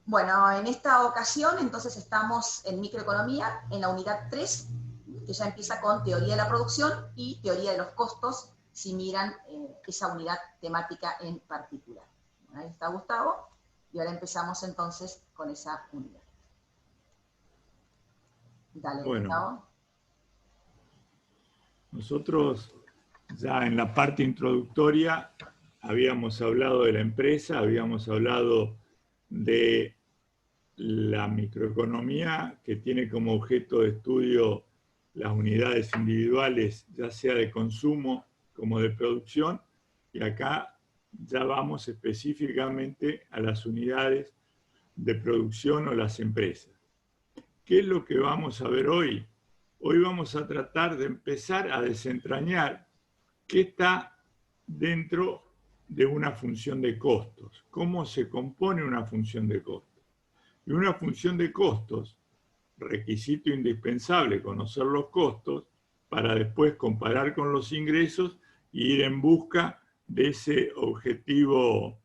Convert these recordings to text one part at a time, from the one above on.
Bueno, en esta ocasión entonces estamos en microeconomía, en la unidad 3, que ya empieza con teoría de la producción y teoría de los costos, si miran esa unidad temática en particular. Ahí está Gustavo, y ahora empezamos entonces con esa unidad. Dale, Bueno, Gustavo. nosotros ya en la parte introductoria habíamos hablado de la empresa, habíamos hablado de la microeconomía, que tiene como objeto de estudio las unidades individuales, ya sea de consumo como de producción, y acá ya vamos específicamente a las unidades de producción o las empresas. ¿Qué es lo que vamos a ver hoy? Hoy vamos a tratar de empezar a desentrañar qué está dentro de una función de costos, cómo se compone una función de costos. Y una función de costos, requisito indispensable conocer los costos para después comparar con los ingresos e ir en busca de ese objetivo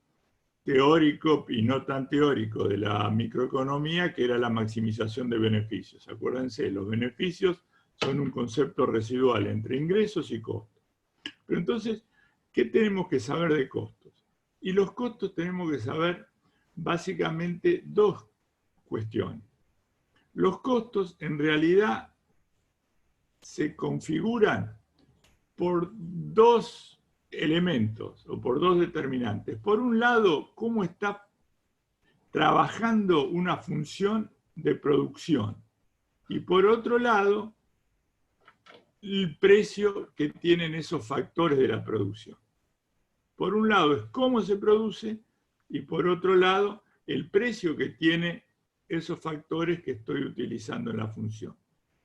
teórico y no tan teórico de la microeconomía, que era la maximización de beneficios. Acuérdense, los beneficios son un concepto residual entre ingresos y costos. Pero entonces, ¿qué tenemos que saber de costos? Y los costos tenemos que saber básicamente dos cuestiones. Los costos en realidad se configuran por dos elementos o por dos determinantes. Por un lado, cómo está trabajando una función de producción. Y por otro lado, el precio que tienen esos factores de la producción. Por un lado es cómo se produce y por otro lado el precio que tiene esos factores que estoy utilizando en la función.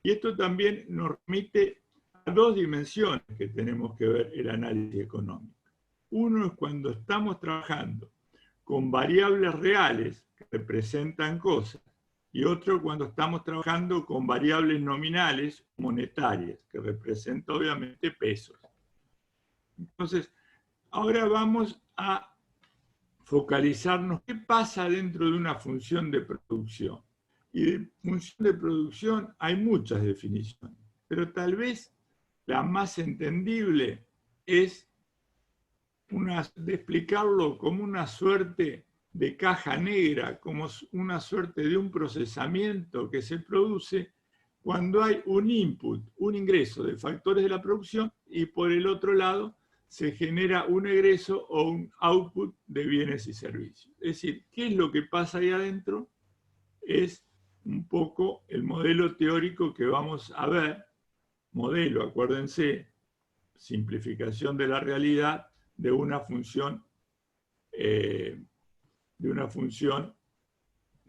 Y esto también nos remite a dos dimensiones que tenemos que ver el análisis económico. Uno es cuando estamos trabajando con variables reales que representan cosas, y otro cuando estamos trabajando con variables nominales monetarias, que representan obviamente pesos. Entonces, ahora vamos a focalizarnos qué pasa dentro de una función de producción. Y de función de producción hay muchas definiciones, pero tal vez la más entendible es de explicarlo como una suerte de caja negra, como una suerte de un procesamiento que se produce cuando hay un input, un ingreso de factores de la producción, y por el otro lado se genera un egreso o un output de bienes y servicios. Es decir, ¿qué es lo que pasa ahí adentro? Es un poco el modelo teórico que vamos a ver. Modelo, acuérdense, simplificación de la realidad de una función de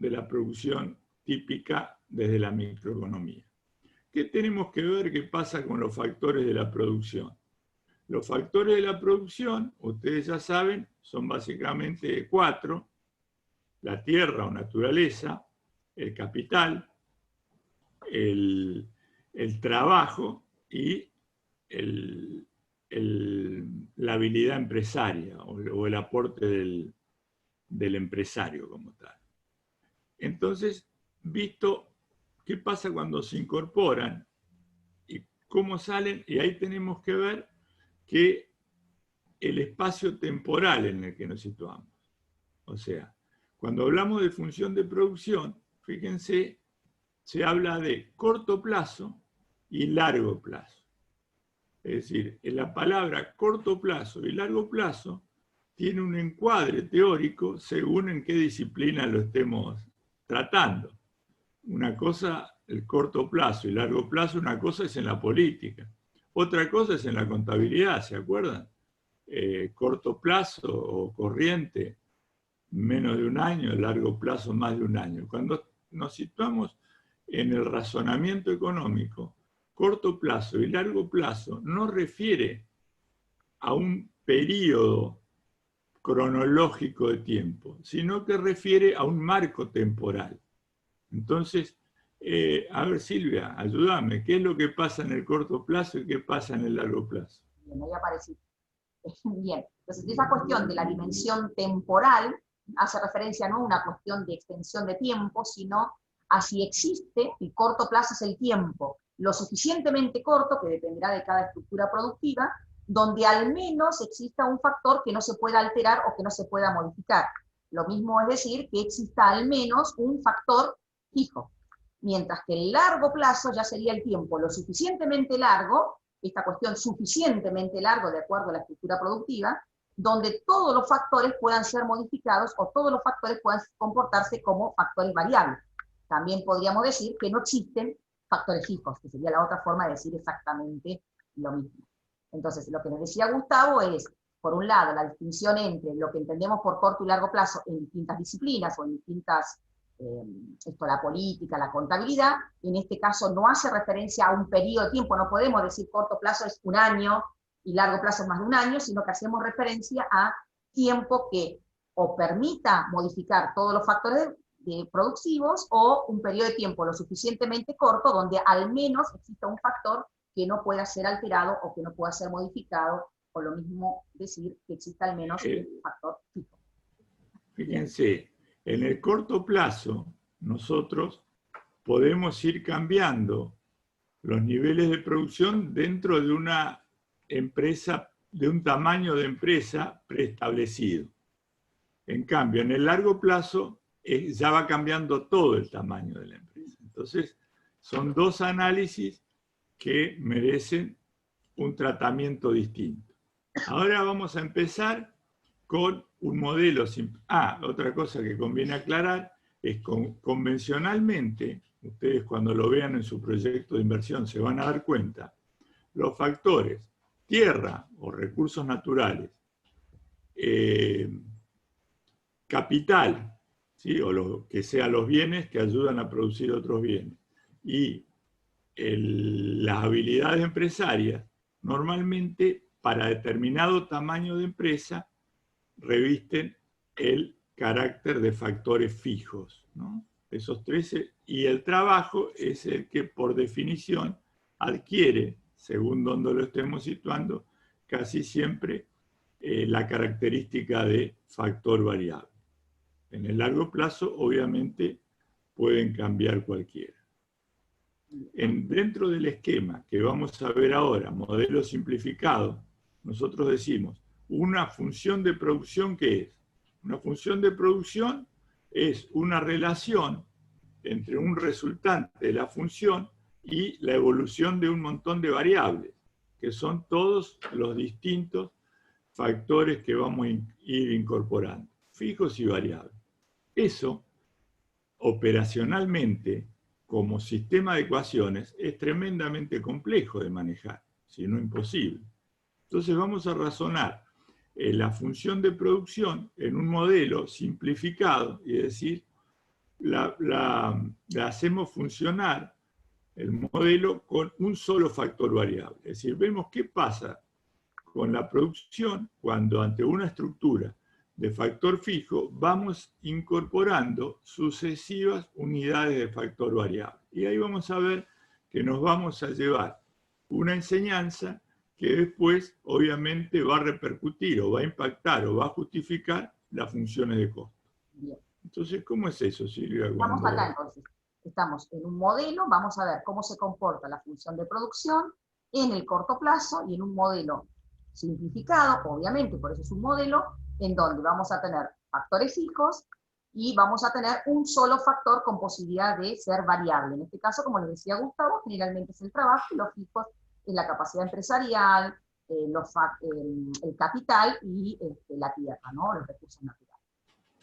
la producción típica desde la microeconomía. ¿Qué tenemos que ver qué pasa con los factores de la producción? Los factores de la producción, ustedes ya saben, son básicamente cuatro: la tierra o naturaleza, el capital, el trabajo y la habilidad empresaria o el aporte del empresario como tal. Entonces, visto qué pasa cuando se incorporan y cómo salen, y ahí tenemos que ver que el espacio temporal en el que nos situamos. O sea, cuando hablamos de función de producción, fíjense, se habla de corto plazo y largo plazo. Es decir, en la palabra corto plazo y largo plazo tiene un encuadre teórico según en qué disciplina lo estemos tratando. Una cosa, el corto plazo y largo plazo, una cosa es en la política. Otra cosa es en la contabilidad, ¿se acuerdan? Corto plazo o corriente, menos de un año, largo plazo, más de un año. Cuando nos situamos en el razonamiento económico, corto plazo y largo plazo no refiere a un periodo cronológico de tiempo, sino que refiere a un marco temporal. Entonces, a ver, Silvia, ayúdame, ¿qué es lo que pasa en el corto plazo y qué pasa en el largo plazo? Bien, ahí apareció. Bien, entonces esa cuestión de la dimensión temporal hace referencia no a una cuestión de extensión de tiempo, sino a si existe, el corto plazo es el tiempo lo suficientemente corto, que dependerá de cada estructura productiva, donde al menos exista un factor que no se pueda alterar o que no se pueda modificar. Lo mismo es decir, que exista al menos un factor fijo. Mientras que el largo plazo ya sería el tiempo lo suficientemente largo, esta cuestión suficientemente largo de acuerdo a la estructura productiva, donde todos los factores puedan ser modificados o todos los factores puedan comportarse como factores variables. También podríamos decir que no existen factores fijos, que sería la otra forma de decir exactamente lo mismo. Entonces, lo que nos decía Gustavo es, por un lado, la distinción entre lo que entendemos por corto y largo plazo en distintas disciplinas o en distintas, la política, la contabilidad, en este caso no hace referencia a un periodo de tiempo, no podemos decir corto plazo es un año y largo plazo es más de un año, sino que hacemos referencia a tiempo que o permita modificar todos los factores productivos o un periodo de tiempo lo suficientemente corto donde al menos exista un factor que no pueda ser alterado o que no pueda ser modificado, o lo mismo decir que exista al menos el factor fijo. Fíjense, en el corto plazo nosotros podemos ir cambiando los niveles de producción dentro de una empresa, de un tamaño de empresa preestablecido. En cambio, en el largo plazo ya va cambiando todo el tamaño de la empresa. Entonces, son dos análisis que merecen un tratamiento distinto. Ahora vamos a empezar con un modelo. Otra cosa que conviene aclarar es que convencionalmente, ustedes cuando lo vean en su proyecto de inversión se van a dar cuenta, los factores tierra o recursos naturales, capital, ¿sí? O lo que sean los bienes que ayudan a producir otros bienes, y las habilidades empresarias, normalmente para determinado tamaño de empresa revisten el carácter de factores fijos, ¿no? Esos 13, y el trabajo es el que por definición adquiere, según donde lo estemos situando, casi siempre la característica de factor variable. En el largo plazo, obviamente, pueden cambiar cualquiera. Dentro del esquema que vamos a ver ahora, modelo simplificado, nosotros decimos, una función de producción, ¿qué es? Una función de producción es una relación entre un resultante de la función y la evolución de un montón de variables, que son todos los distintos factores que vamos a ir incorporando, fijos y variables. Eso, operacionalmente, como sistema de ecuaciones, es tremendamente complejo de manejar, si no imposible. Entonces vamos a razonar la función de producción en un modelo simplificado, y es decir, la hacemos funcionar el modelo con un solo factor variable. Es decir, vemos qué pasa con la producción cuando ante una estructura de factor fijo vamos incorporando sucesivas unidades de factor variable. Y ahí vamos a ver que nos vamos a llevar una enseñanza que después obviamente va a repercutir o va a impactar o va a justificar las funciones de costo. Bien. Entonces, ¿cómo es eso, Silvia? Estamos acá entonces, estamos en un modelo, vamos a ver cómo se comporta la función de producción en el corto plazo y en un modelo simplificado, obviamente, por eso es un modelo, en donde vamos a tener factores fijos y vamos a tener un solo factor con posibilidad de ser variable. En este caso, como les decía Gustavo, generalmente es el trabajo y los fijos es la capacidad empresarial, el capital y la tierra, ¿no? Los recursos naturales.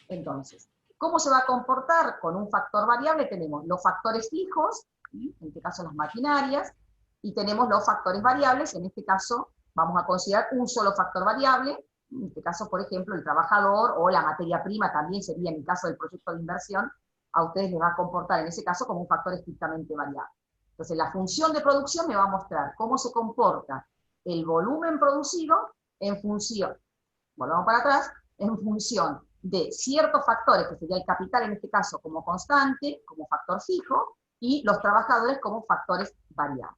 Entonces, ¿cómo se va a comportar? Con un factor variable tenemos los factores fijos, ¿sí? En este caso las maquinarias, y tenemos los factores variables, en este caso vamos a considerar un solo factor variable, en este caso, por ejemplo, el trabajador o la materia prima también sería en el caso del proyecto de inversión, a ustedes les va a comportar en ese caso como un factor estrictamente variable. Entonces, la función de producción me va a mostrar cómo se comporta el volumen producido en función, volvamos para atrás, en función de ciertos factores, que sería el capital en este caso como constante, como factor fijo, y los trabajadores como factores variables.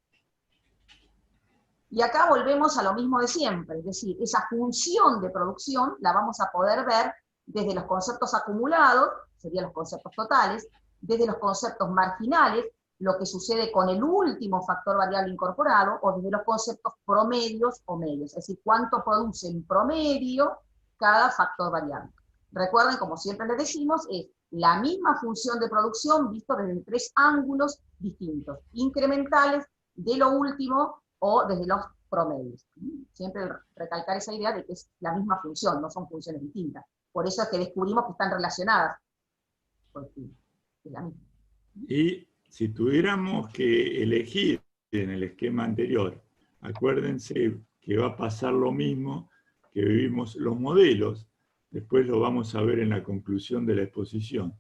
Y acá volvemos a lo mismo de siempre, es decir, esa función de producción la vamos a poder ver desde los conceptos acumulados, serían los conceptos totales, desde los conceptos marginales, lo que sucede con el último factor variable incorporado, o desde los conceptos promedios o medios, es decir, cuánto produce en promedio cada factor variable. Recuerden, como siempre les decimos, es la misma función de producción visto desde 3 ángulos distintos, incrementales, de lo último o desde los promedios. Siempre recalcar esa idea de que es la misma función, no son funciones distintas. Por eso es que descubrimos que están relacionadas, porque es la misma. Y si tuviéramos que elegir en el esquema anterior, acuérdense que va a pasar lo mismo que vivimos los modelos, después lo vamos a ver en la conclusión de la exposición.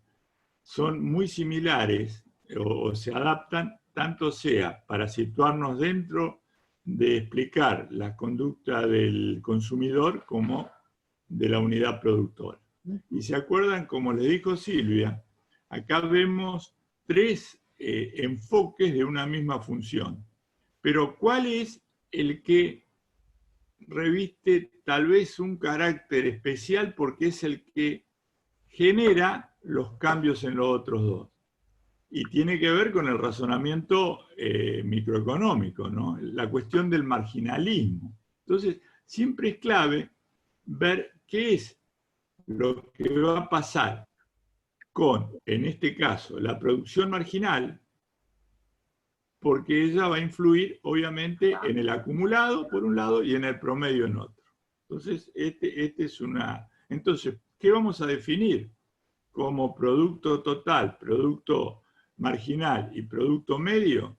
Son muy similares o se adaptan, tanto sea para situarnos dentro de explicar la conducta del consumidor como de la unidad productora. Y se acuerdan, como les dijo Silvia, acá vemos 3 enfoques de una misma función. Pero ¿cuál es el que reviste tal vez un carácter especial porque es el que genera los cambios en los otros 2? Y tiene que ver con el razonamiento microeconómico, ¿no? La cuestión del marginalismo. Entonces, siempre es clave ver qué es lo que va a pasar con, en este caso, la producción marginal, porque ella va a influir, obviamente, en el acumulado, por un lado, y en el promedio, en otro. Entonces, Entonces, ¿qué vamos a definir como producto total, producto marginal y producto medio?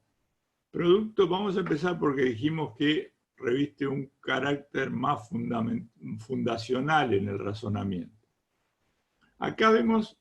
Vamos a empezar porque dijimos que reviste un carácter más fundacional en el razonamiento. Acá vemos,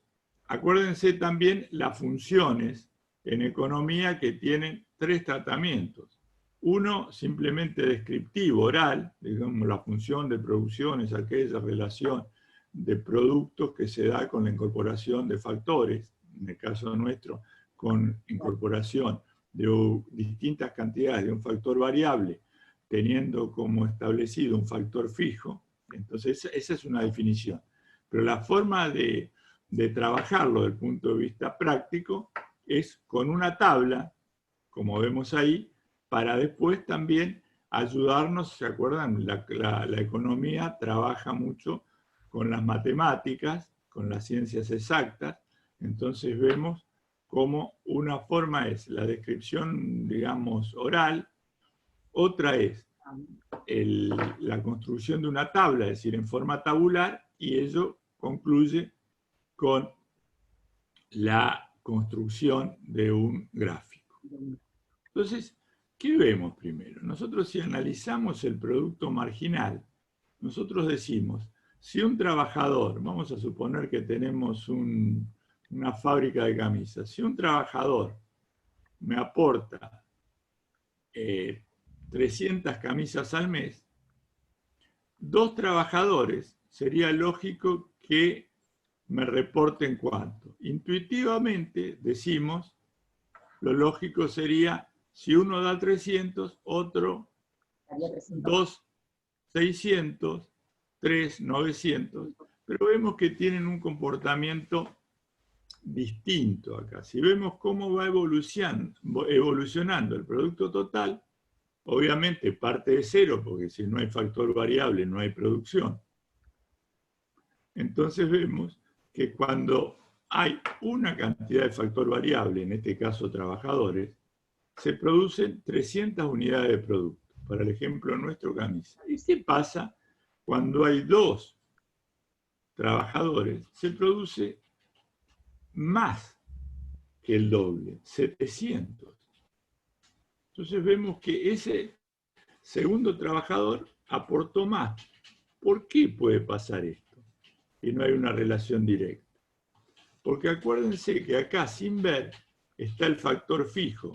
acuérdense también, las funciones en economía que tienen 3 tratamientos. Uno simplemente descriptivo, oral, digamos la función de producción es aquella relación de productos que se da con la incorporación de factores, en el caso nuestro, con incorporación de distintas cantidades de un factor variable, teniendo como establecido un factor fijo. Entonces, esa es una definición. Pero la forma de trabajarlo desde el punto de vista práctico es con una tabla, como vemos ahí, para después también ayudarnos. ¿Se acuerdan? La economía trabaja mucho con las matemáticas, con las ciencias exactas. Entonces vemos cómo una forma es la descripción, digamos, oral, otra es la construcción de una tabla, es decir, en forma tabular, y ello concluye con la construcción de un gráfico. Entonces, ¿qué vemos primero? Nosotros, si analizamos el producto marginal, nosotros decimos, si un trabajador, vamos a suponer que tenemos una fábrica de camisas, si un trabajador me aporta 300 camisas al mes, 2 trabajadores, sería lógico que me reporten cuánto. Intuitivamente decimos, lo lógico sería, si uno da 300, otro 2, 600, 3, 900, pero vemos que tienen un comportamiento distinto acá. Si vemos cómo va evolucionando el producto total, obviamente parte de 0, porque si no hay factor variable no hay producción. Entonces vemos que cuando hay una cantidad de factor variable, en este caso trabajadores, se producen 300 unidades de producto. Para el ejemplo nuestro, camisa. ¿Y qué pasa cuando hay 2 trabajadores? Se produce más que el doble, 700. Entonces vemos que ese segundo trabajador aportó más. ¿Por qué puede pasar esto? Y no hay una relación directa. Porque acuérdense que acá, sin ver, está el factor fijo.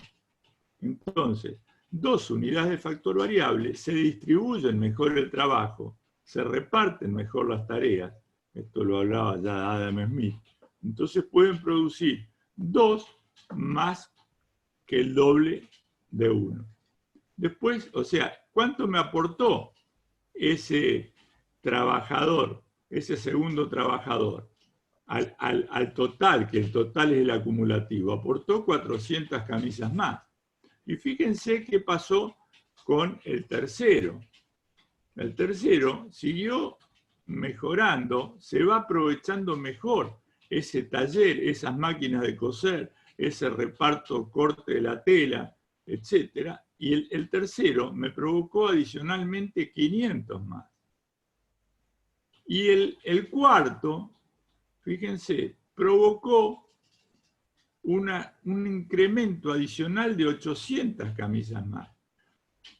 Entonces, 2 unidades de factor variable se distribuyen mejor el trabajo, se reparten mejor las tareas. Esto lo hablaba ya Adam Smith. Entonces pueden producir 2 más que el doble de 1. Después, o sea, ¿cuánto me aportó ese trabajador ese segundo trabajador, al total, que el total es el acumulativo, aportó 400 camisas más. Y fíjense qué pasó con el tercero. El tercero siguió mejorando, se va aprovechando mejor ese taller, esas máquinas de coser, ese reparto corte de la tela, etc. Y el tercero me provocó adicionalmente 500 más. Y el cuarto, fíjense, provocó un incremento adicional de 800 camisas más.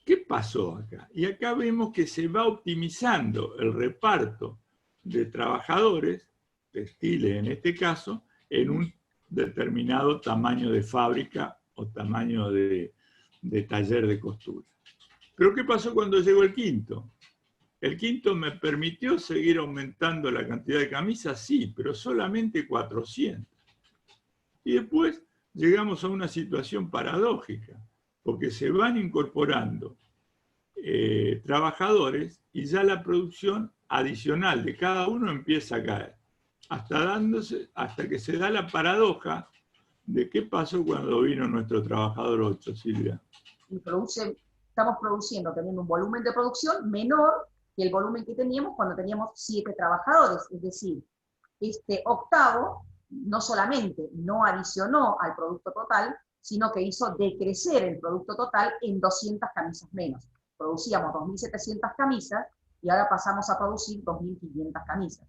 ¿Qué pasó acá? Y acá vemos que se va optimizando el reparto de trabajadores, textiles en este caso, en un determinado tamaño de fábrica o tamaño de taller de costura. Pero ¿qué pasó cuando llegó el quinto? ¿El quinto me permitió seguir aumentando la cantidad de camisas? Sí, pero solamente 400. Y después llegamos a una situación paradójica, porque se van incorporando trabajadores y ya la producción adicional de cada uno empieza a caer, hasta que se da la paradoja de qué pasó cuando vino nuestro trabajador 8, Silvia. Y estamos produciendo, teniendo un volumen de producción menor que el volumen que teníamos cuando teníamos 7 trabajadores, es decir, este octavo no solamente no adicionó al producto total, sino que hizo decrecer el producto total en 200 camisas menos. Producíamos 2.700 camisas y ahora pasamos a producir 2.500 camisas.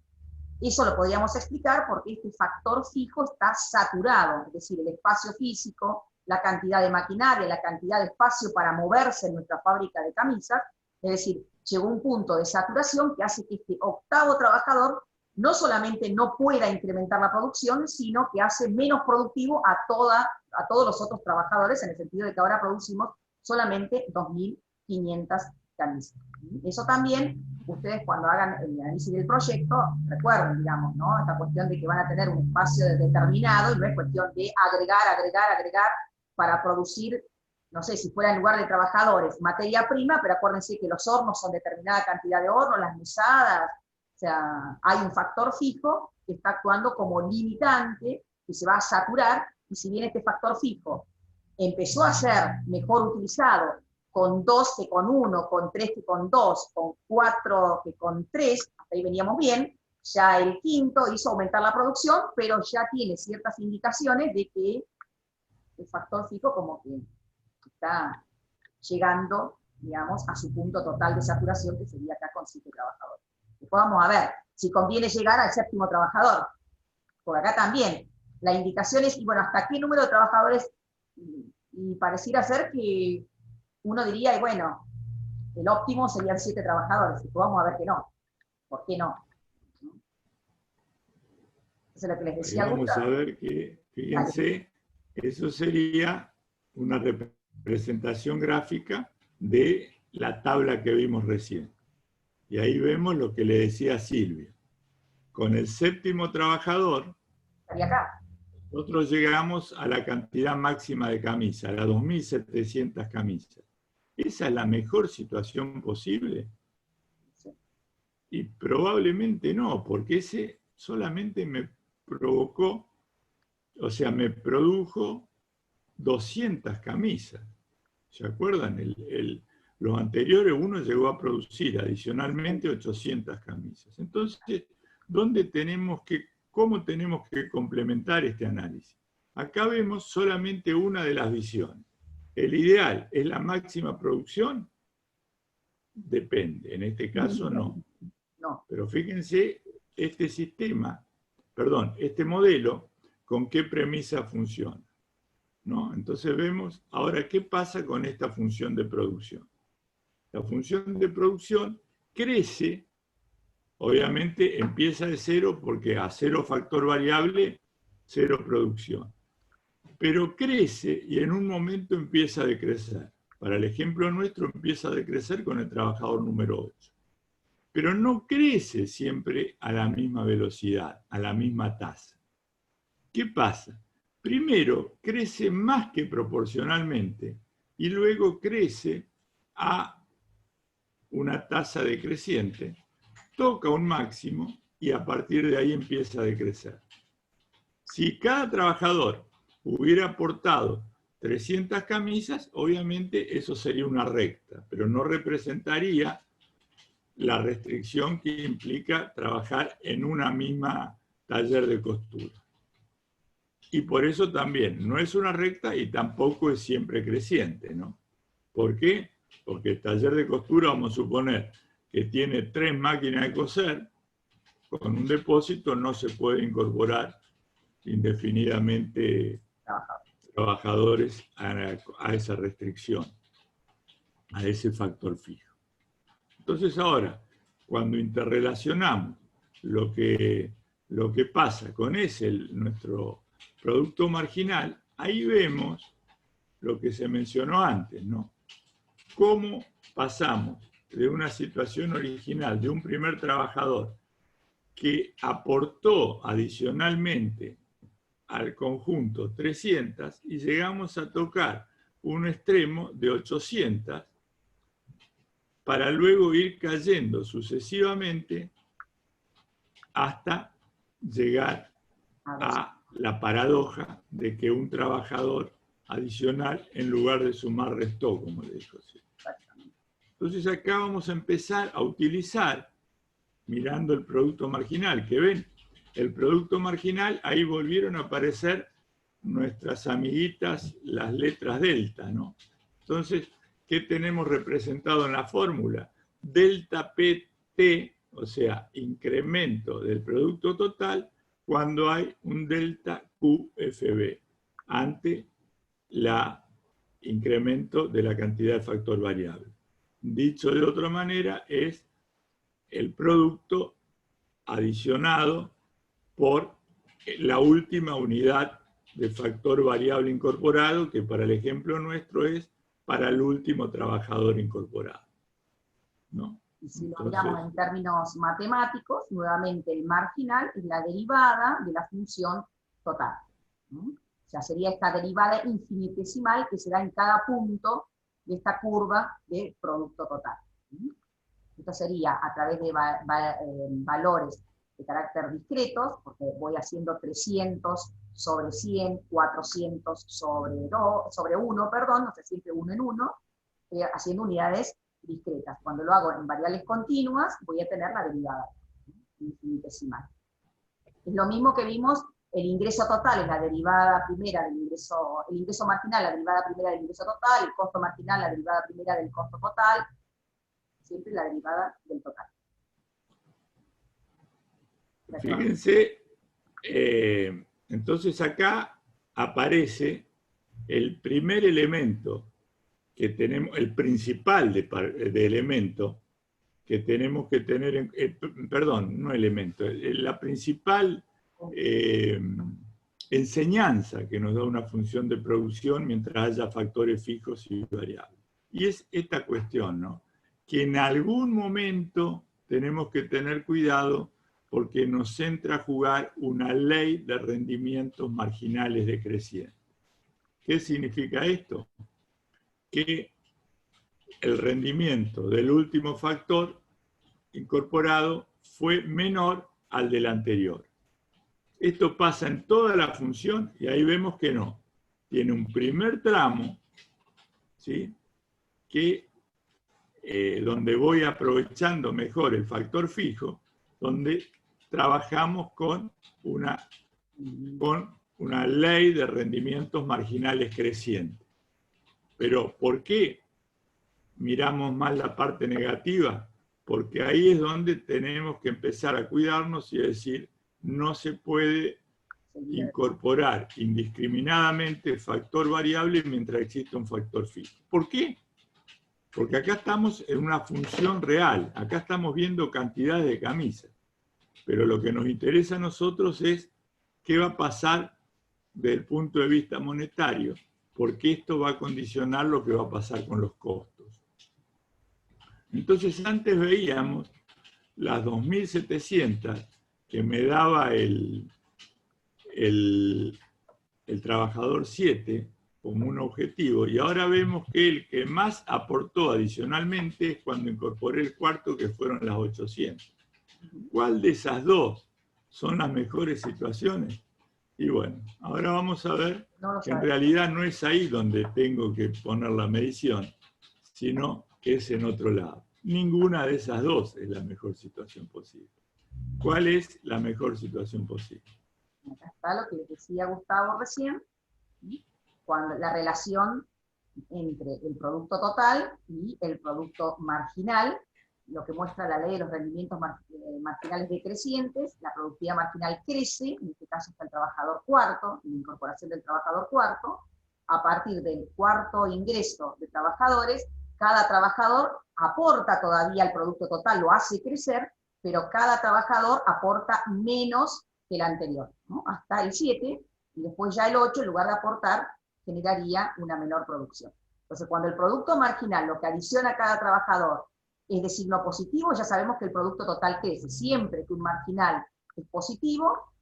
Eso lo podríamos explicar porque este factor fijo está saturado, es decir, el espacio físico, la cantidad de maquinaria, la cantidad de espacio para moverse en nuestra fábrica de camisas, es decir, llegó un punto de saturación que hace que este octavo trabajador no solamente no pueda incrementar la producción, sino que hace menos productivo a todos los otros trabajadores, en el sentido de que ahora producimos solamente 2.500 camisas. Eso también, ustedes cuando hagan el análisis del proyecto, recuerden, digamos, ¿no? Esta cuestión de que van a tener un espacio determinado, y no es cuestión de agregar, para producir, no sé, si fuera en lugar de trabajadores, materia prima, pero acuérdense que los hornos son determinada cantidad de hornos, las mesadas, o sea, hay un factor fijo que está actuando como limitante, que se va a saturar, y si bien este factor fijo empezó a ser mejor utilizado con 2 que con 1, con 3 que con 2, con 4 que con 3, hasta ahí veníamos bien, ya el quinto hizo aumentar la producción, pero ya tiene ciertas indicaciones de que el factor fijo como que está llegando, digamos, a su punto total de saturación, que sería acá con 7 trabajadores. Después vamos a ver si conviene llegar al 7º trabajador, porque acá también la indicación es, y bueno, ¿hasta qué número de trabajadores? Y pareciera ser que uno diría, y bueno, el óptimo serían 7 trabajadores, y después vamos a ver que no. ¿Por qué no? Eso es lo que les decía. Vamos a ver que, fíjense, eso sería una representación gráfica de la tabla que vimos recién. Y ahí vemos lo que le decía Silvia. Con el 7º trabajador, estaría acá. Nosotros llegamos a la cantidad máxima de camisas, a las 2.700 camisas. ¿Esa es la mejor situación posible? Sí. Y probablemente no, porque ese solamente me provocó, o sea, me produjo 200 camisas. ¿Se acuerdan? Los anteriores uno llegó a producir adicionalmente 800 camisas. Entonces, ¿cómo tenemos que complementar este análisis? Acá vemos solamente una de las visiones. ¿El ideal es la máxima producción? Depende, en este caso no. Pero fíjense este modelo, con qué premisa funciona, ¿no? Entonces vemos, ahora, ¿qué pasa con esta función de producción? La función de producción crece, obviamente empieza de 0 porque a 0 factor variable, 0 producción. Pero crece y en un momento empieza a decrecer. Para el ejemplo nuestro empieza a decrecer con el trabajador número 8. Pero no crece siempre a la misma velocidad, a la misma tasa. ¿Qué pasa? Primero crece más que proporcionalmente y luego crece a una tasa decreciente, toca un máximo y a partir de ahí empieza a decrecer. Si cada trabajador hubiera aportado 300 camisas, obviamente eso sería una recta, pero no representaría la restricción que implica trabajar en una misma taller de costura. Y por eso también no es una recta y tampoco es siempre creciente, ¿no? ¿Por qué? Porque el taller de costura, vamos a suponer que tiene 3 máquinas de coser, con un depósito no se puede incorporar indefinidamente trabajadores a esa restricción, a ese factor fijo. Entonces ahora, cuando interrelacionamos lo que pasa con nuestro producto marginal, ahí vemos lo que se mencionó antes, ¿no? Cómo pasamos de una situación original de un primer trabajador que aportó adicionalmente al conjunto 300 y llegamos a tocar un extremo de 800 para luego ir cayendo sucesivamente hasta llegar a la paradoja de que un trabajador adicional en lugar de sumar restó, como le dijo. Entonces acá vamos a empezar a utilizar, mirando el producto marginal, que ven, el producto marginal, ahí volvieron a aparecer nuestras amiguitas, las letras delta, ¿no? Entonces, ¿qué tenemos representado en la fórmula? Delta PT, o sea, incremento del producto total, cuando hay un delta QFB, ante el incremento de la cantidad de factor variable. Dicho de otra manera, es el producto adicionado por la última unidad de factor variable incorporado, que para el ejemplo nuestro es para el último trabajador incorporado, ¿no? Y si lo miramos en términos matemáticos, nuevamente el marginal es la derivada de la función total. O sea, sería esta derivada infinitesimal que se da en cada punto de esta curva de producto total. Esto sería a través de valores de carácter discretos, porque voy haciendo 300 sobre 100, 400 sobre 1, perdón, no sé, siempre 1 en 1, haciendo unidades discretas. Cuando lo hago en variables continuas, voy a tener la derivada infinitesimal. Es lo mismo que vimos, el ingreso total es la derivada primera del ingreso, el ingreso marginal, la derivada primera del ingreso total, el costo marginal, la derivada primera del costo total, siempre la derivada del total. Fíjense, entonces acá aparece el primer elemento que tenemos, el principal de elemento que tenemos que tener, perdón, no elemento, la principal enseñanza que nos da una función de producción mientras haya factores fijos y variables. Y es esta cuestión, ¿no? Que en algún momento tenemos que tener cuidado porque nos entra a jugar una ley de rendimientos marginales decrecientes. ¿Qué significa esto? Que el rendimiento del último factor incorporado fue menor al del anterior. Esto pasa en toda la función y ahí vemos que no. Tiene un primer tramo, ¿sí? Que, donde voy aprovechando mejor el factor fijo, donde trabajamos con una ley de rendimientos marginales crecientes. Pero ¿por qué miramos más la parte negativa? Porque ahí es donde tenemos que empezar a cuidarnos y a decir, no se puede incorporar indiscriminadamente factor variable mientras existe un factor fijo. ¿Por qué? Porque acá estamos en una función real, acá estamos viendo cantidades de camisas, pero lo que nos interesa a nosotros es qué va a pasar desde el punto de vista monetario, porque esto va a condicionar lo que va a pasar con los costos. Entonces antes veíamos las 2.700 que me daba el trabajador 7 como un objetivo, y ahora vemos que el que más aportó adicionalmente es cuando incorporé el cuarto, que fueron las 800. ¿Cuál de esas dos son las mejores situaciones? Y bueno, ahora vamos a ver que en realidad no es ahí donde tengo que poner la medición, sino que es en otro lado. Ninguna de esas dos es la mejor situación posible. ¿Cuál es la mejor situación posible? Acá está lo que les decía Gustavo recién, cuando la relación entre el producto total y el producto marginal, lo que muestra la ley de los rendimientos marginales decrecientes. La productividad marginal crece, en este caso está el trabajador cuarto, la incorporación del trabajador cuarto. A partir del cuarto ingreso de trabajadores, cada trabajador aporta todavía al producto total, lo hace crecer, pero cada trabajador aporta menos que el anterior, ¿no? Hasta el 7, y después ya el 8, en lugar de aportar, generaría una menor producción. Entonces, cuando el producto marginal, lo que adiciona cada trabajador, es de signo positivo, ya sabemos que el producto total crece. Siempre que un marginal es positivo,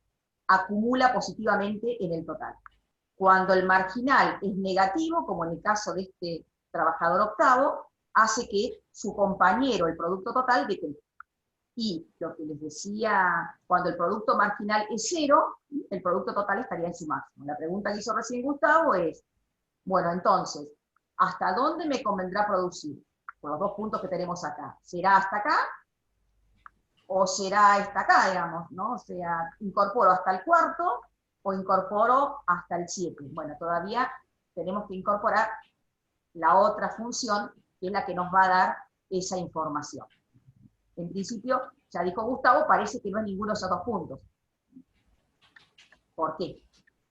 acumula positivamente en el total. Cuando el marginal es negativo, como en el caso de este trabajador octavo, hace que su compañero, el producto total, decrezca. Y lo que les decía, cuando el producto marginal es 0, el producto total estaría en su máximo. La pregunta que hizo recién Gustavo es, bueno, entonces, ¿hasta dónde me convendrá producir? Por los dos puntos que tenemos acá. ¿Será hasta acá? ¿O será hasta acá, digamos, ¿no? O sea, ¿incorporo hasta el cuarto o incorporo hasta el 7? Bueno, todavía tenemos que incorporar la otra función, que es la que nos va a dar esa información. En principio, ya dijo Gustavo, parece que no es ninguno de esos dos puntos. ¿Por qué?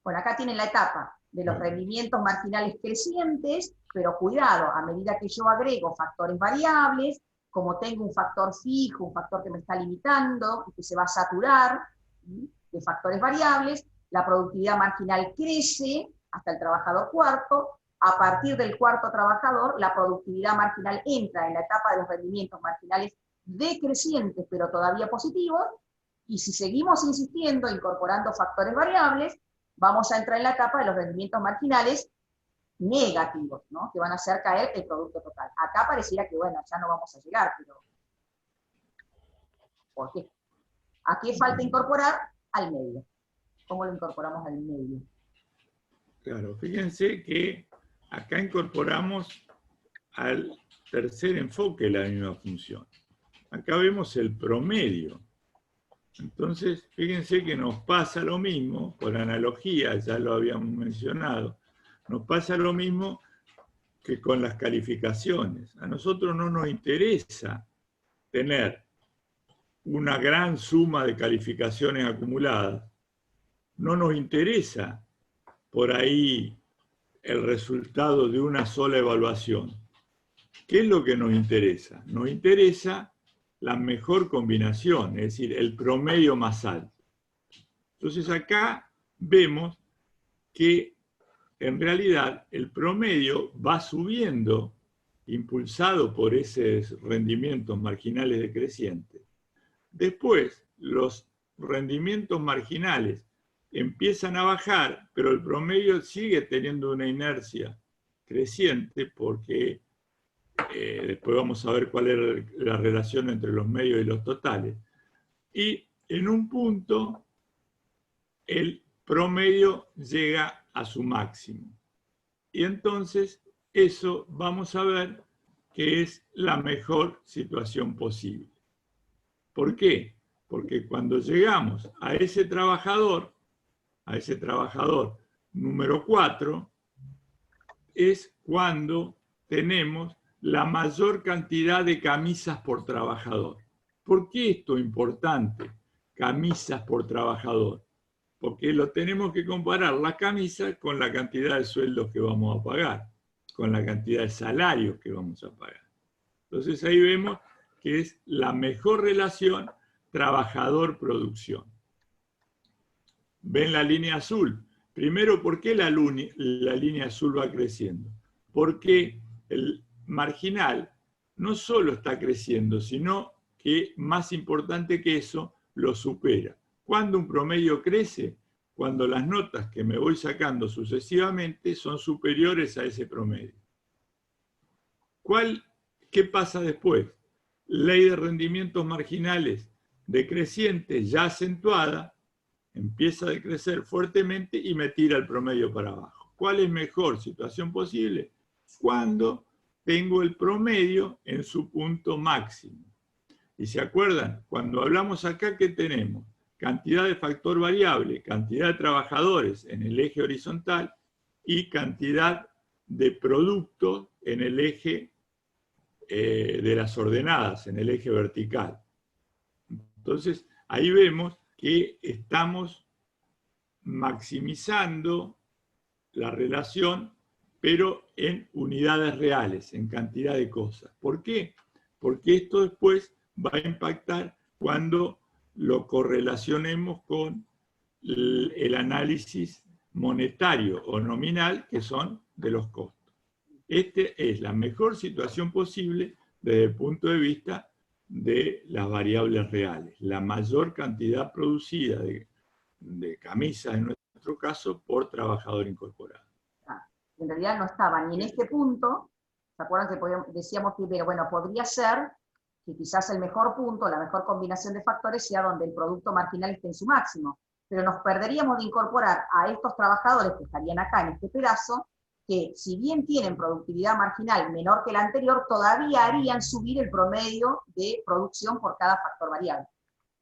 Bueno, acá tienen la etapa de los rendimientos marginales crecientes, pero cuidado, a medida que yo agrego factores variables, como tengo un factor fijo, un factor que me está limitando y que se va a saturar de factores variables, la productividad marginal crece hasta el trabajador cuarto. A partir del cuarto trabajador, la productividad marginal entra en la etapa de los rendimientos marginales decrecientes, pero todavía positivos, y si seguimos insistiendo, incorporando factores variables, vamos a entrar en la etapa de los rendimientos marginales negativos, ¿no? Que van a hacer caer el producto total. Acá pareciera que, bueno, ya no vamos a llegar, pero ¿por qué? ¿A qué falta incorporar? Al medio. ¿Cómo lo incorporamos al medio? Claro, fíjense que acá incorporamos al tercer enfoque la misma función. Acá vemos el promedio. Entonces, fíjense que nos pasa lo mismo, por analogía, ya lo habíamos mencionado, nos pasa lo mismo que con las calificaciones. A nosotros no nos interesa tener una gran suma de calificaciones acumuladas. No nos interesa por ahí el resultado de una sola evaluación. ¿Qué es lo que nos interesa? Nos interesa la mejor combinación, es decir, el promedio más alto. Entonces acá vemos que en realidad el promedio va subiendo, impulsado por esos rendimientos marginales decrecientes. Después, los rendimientos marginales empiezan a bajar, pero el promedio sigue teniendo una inercia creciente porque después vamos a ver cuál es la relación entre los medios y los totales. Y en un punto, el promedio llega a su máximo. Y entonces, eso vamos a ver que es la mejor situación posible. ¿Por qué? Porque cuando llegamos a ese trabajador número 4, es cuando tenemos la mayor cantidad de camisas por trabajador. ¿Por qué esto es importante? Camisas por trabajador. Porque lo tenemos que comparar la camisa con la cantidad de sueldos que vamos a pagar, con la cantidad de salarios que vamos a pagar. Entonces ahí vemos que es la mejor relación trabajador-producción. ¿Ven la línea azul? Primero, ¿por qué la línea azul va creciendo? Porque el marginal no solo está creciendo, sino que, más importante que eso, lo supera. ¿Cuándo un promedio crece? Cuando las notas que me voy sacando sucesivamente son superiores a ese promedio. ¿Qué pasa después? Ley de rendimientos marginales. decreciente ya acentuada, empieza a decrecer fuertemente y me tira el promedio para abajo. ¿Cuál es mejor situación posible? Cuando tengo el promedio en su punto máximo. Y se acuerdan, cuando hablamos acá, ¿qué tenemos? Cantidad de factor variable, cantidad de trabajadores en el eje horizontal y cantidad de productos en el eje de las ordenadas, en el eje vertical. Entonces, ahí vemos que estamos maximizando la relación, pero en unidades reales, en cantidad de cosas. ¿Por qué? Porque esto después va a impactar cuando lo correlacionemos con el análisis monetario o nominal, que son de los costos. Esta es la mejor situación posible desde el punto de vista de las variables reales. La mayor cantidad producida de camisas, en nuestro caso, por trabajador incorporado. En realidad no estaba ni en este punto. ¿Se acuerdan que decíamos primero, bueno, podría ser que quizás el mejor punto, la mejor combinación de factores sea donde el producto marginal esté en su máximo, pero nos perderíamos de incorporar a estos trabajadores que estarían acá en este pedazo, que si bien tienen productividad marginal menor que la anterior, todavía harían subir el promedio de producción por cada factor variable.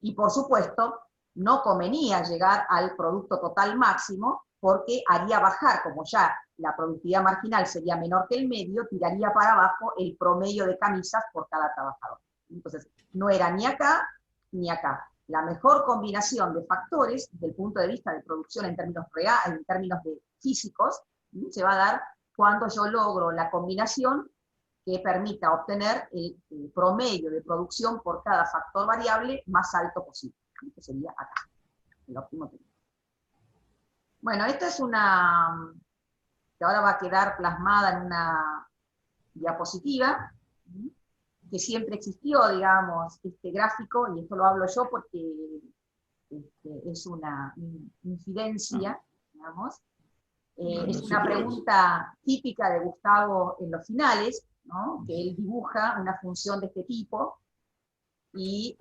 Y por supuesto, no convenía llegar al producto total máximo, porque haría bajar, como ya la productividad marginal sería menor que el medio, tiraría para abajo el promedio de camisas por cada trabajador. Entonces, no era ni acá ni acá. La mejor combinación de factores, desde el punto de vista de producción en términos reales, en términos de físicos, se va a dar cuando yo logro la combinación que permita obtener el promedio de producción por cada factor variable más alto posible, que sería acá, el óptimo tiempo. Bueno, esta es una que ahora va a quedar plasmada en una diapositiva, que siempre existió, digamos, este gráfico, y esto lo hablo yo porque es una incidencia, digamos. Es una pregunta típica de Gustavo en los finales, ¿no? Que él dibuja una función de este tipo, y,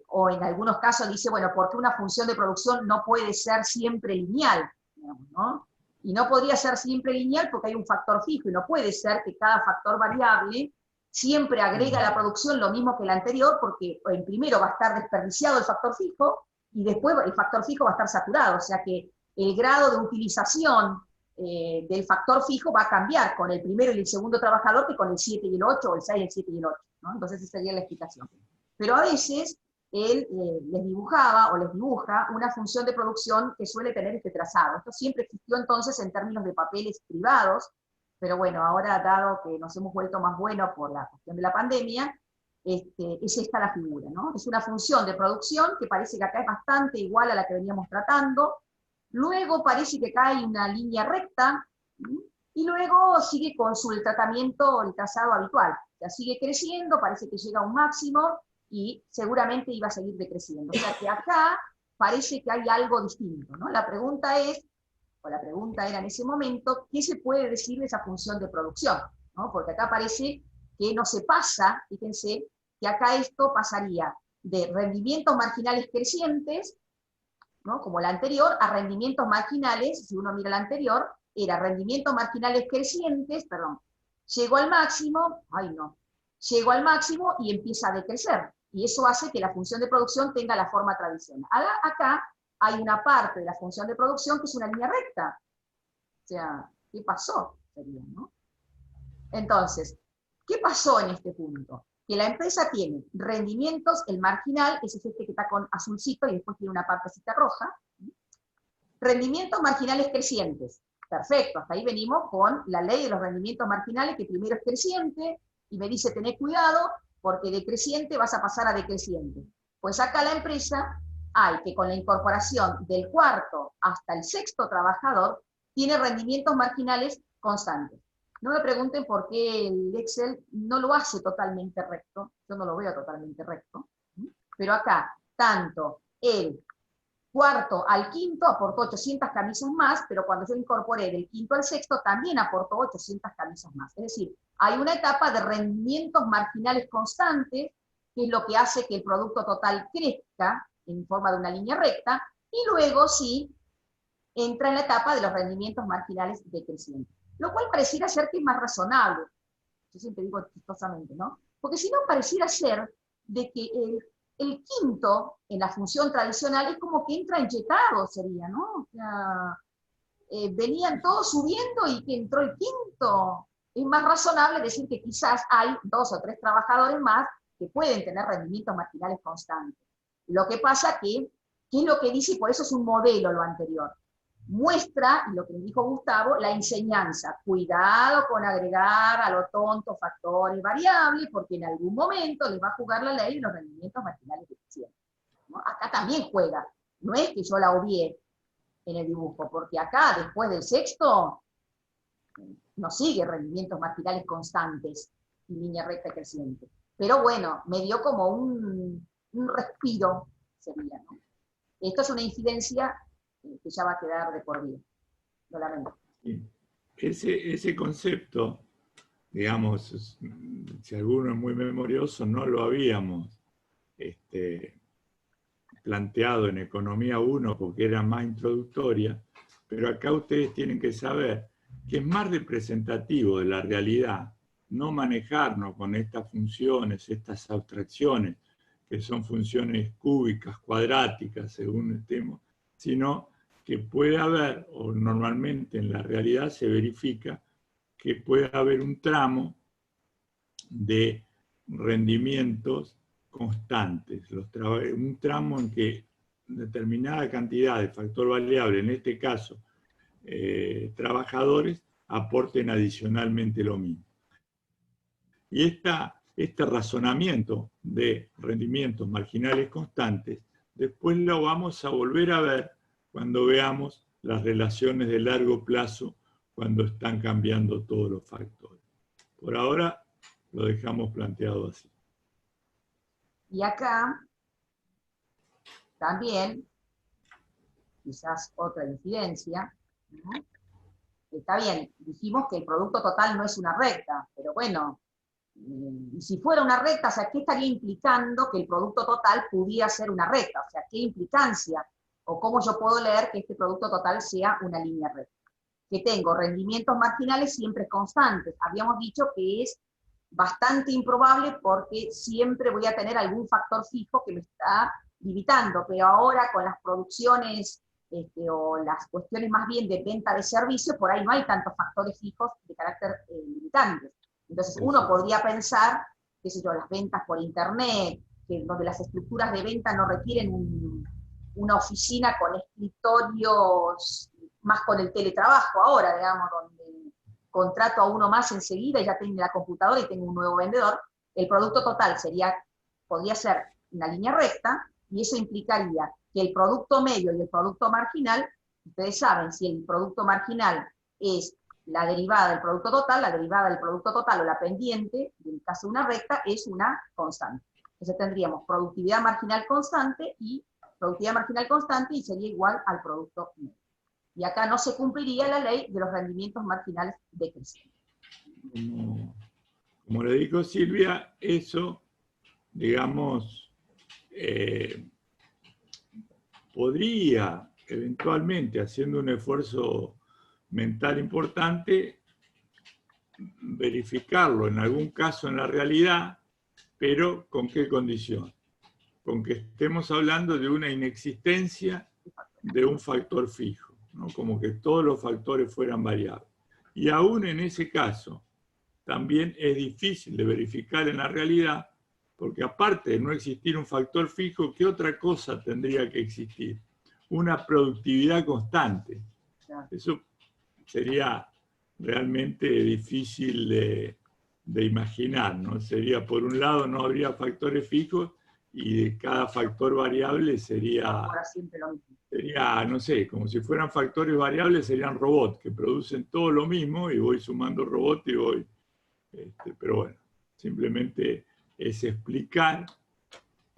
o en algunos casos dice, bueno, ¿por qué una función de producción no puede ser siempre lineal? Digamos, ¿no? Y no podría ser siempre lineal porque hay un factor fijo, y no puede ser que cada factor variable siempre agrega a la producción lo mismo que el anterior, porque en primero va a estar desperdiciado el factor fijo, y después el factor fijo va a estar saturado, o sea que el grado de utilización del factor fijo va a cambiar con el primero y el segundo trabajador que con el 7 y el 8, o el 6, el 7 y el 8, ¿no? Entonces esa sería la explicación. Pero a veces él les dibujaba o les dibuja una función de producción que suele tener este trazado. Esto siempre existió entonces en términos de papeles privados, pero bueno, ahora dado que nos hemos vuelto más buenos por la cuestión de la pandemia, es esta la figura, ¿no? Es una función de producción que parece que acá es bastante igual a la que veníamos tratando, luego parece que acá hay una línea recta, y luego sigue con el tratamiento, el trazado habitual. Ya sigue creciendo, parece que llega a un máximo, y seguramente iba a seguir decreciendo. O sea que acá parece que hay algo distinto, ¿no? La pregunta es, o la pregunta era en ese momento, ¿qué se puede decir de esa función de producción? ¿No? Porque acá parece que no se pasa, fíjense, que acá esto pasaría de rendimientos marginales crecientes, ¿no? Como la anterior, a rendimientos marginales, si uno mira la anterior, era rendimientos marginales crecientes, perdón, llegó al máximo, llegó al máximo y empieza a decrecer, y eso hace que la función de producción tenga la forma tradicional. Acá hay una parte de la función de producción que es una línea recta. O sea, ¿qué pasó? Sería, ¿no? Entonces, ¿qué pasó en este punto? Que la empresa tiene rendimientos, el marginal, ese es este que está con azulcito y después tiene una partecita roja, rendimientos marginales crecientes. Perfecto, hasta ahí venimos con la ley de los rendimientos marginales, que primero es creciente, y me dice, tened cuidado, porque de creciente vas a pasar a decreciente. Pues acá la empresa hay que con la incorporación del cuarto hasta el sexto trabajador, tiene rendimientos marginales constantes. No me pregunten por qué el Excel no lo hace totalmente recto, yo no lo veo totalmente recto, pero acá, tanto el cuarto al quinto aportó 800 camisas más, pero cuando yo incorporé del quinto al sexto también aportó 800 camisas más. Es decir, hay una etapa de rendimientos marginales constantes que es lo que hace que el producto total crezca en forma de una línea recta, y luego sí entra en la etapa de los rendimientos marginales decrecientes. Lo cual pareciera ser que es más razonable. Yo siempre digo chistosamente, ¿no? Porque si no pareciera ser de que el quinto en la función tradicional es como que entra enyectado, sería, ¿no? O sea, venían todos subiendo y que entró el quinto. Es más razonable decir que quizás hay 2 o 3 trabajadores más que pueden tener rendimientos marginales constantes. Lo que pasa que, ¿qué es lo que dice? Y por eso es un modelo lo anterior. Muestra, y lo que me dijo Gustavo, la enseñanza. Cuidado con agregar a lo tonto factores variables, porque en algún momento les va a jugar la ley de los rendimientos marginales deficientes, ¿no? Acá también juega. No es que yo la obvié en el dibujo, porque acá, después del sexto, no sigue rendimientos marginales constantes y línea recta creciente. Pero bueno, me dio como un respiro, sería, ¿no? Esto es una incidencia que ya va a quedar de por vida. Lo lamento. Ese concepto, digamos, si alguno es muy memorioso, no lo habíamos planteado en Economía 1 porque era más introductoria, pero acá ustedes tienen que saber que es más representativo de la realidad no manejarnos con estas funciones, estas abstracciones, que son funciones cúbicas, cuadráticas, según estemos, sino que puede haber, o normalmente en la realidad se verifica, que puede haber un tramo de rendimientos constantes, un tramo en que determinada cantidad de factor variable, en este caso trabajadores, aporten adicionalmente lo mismo. Y este razonamiento de rendimientos marginales constantes, después lo vamos a volver a ver cuando veamos las relaciones de largo plazo, cuando están cambiando todos los factores. Por ahora lo dejamos planteado así. Y acá también, quizás otra incidencia, ¿no? Está bien, dijimos que el producto total no es una recta, pero bueno, y si fuera una recta, o sea, ¿qué estaría implicando que el producto total pudiera ser una recta? O sea, ¿qué implicancia? ¿O cómo yo puedo leer que este producto total sea una línea recta? Que tengo rendimientos marginales siempre constantes. Habíamos dicho que es bastante improbable porque siempre voy a tener algún factor fijo que me está limitando, pero ahora con las producciones o las cuestiones más bien de venta de servicios, por ahí no hay tantos factores fijos de carácter limitante. Entonces uno podría pensar, qué sé yo, las ventas por internet, donde las estructuras de venta no requieren una oficina con escritorios, más con el teletrabajo ahora, digamos, donde contrato a uno más enseguida y ya tengo la computadora y tengo un nuevo vendedor. El producto total podría ser una línea recta, y eso implicaría que el producto medio y el producto marginal, ustedes saben, si el producto marginal es la derivada del producto total, la derivada del producto total o la pendiente, en el caso de una recta, es una constante. Entonces tendríamos productividad marginal constante y sería igual al producto medio. Y acá no se cumpliría la ley de los rendimientos marginales decrecientes. Como le dijo Silvia, eso, digamos, podría eventualmente, haciendo un esfuerzo mental importante, verificarlo en algún caso en la realidad, pero ¿con qué condición? Con que estemos hablando de una inexistencia de un factor fijo, ¿no? Como que todos los factores fueran variables. Y aún en ese caso, también es difícil de verificar en la realidad, porque aparte de no existir un factor fijo, ¿qué otra cosa tendría que existir? Una productividad constante. Eso sería realmente difícil de imaginar, ¿no? Sería, por un lado, no habría factores fijos y de cada factor variable sería, no sé, como si fueran factores variables, serían robots que producen todo lo mismo y voy sumando robots y voy. Pero bueno, simplemente es explicar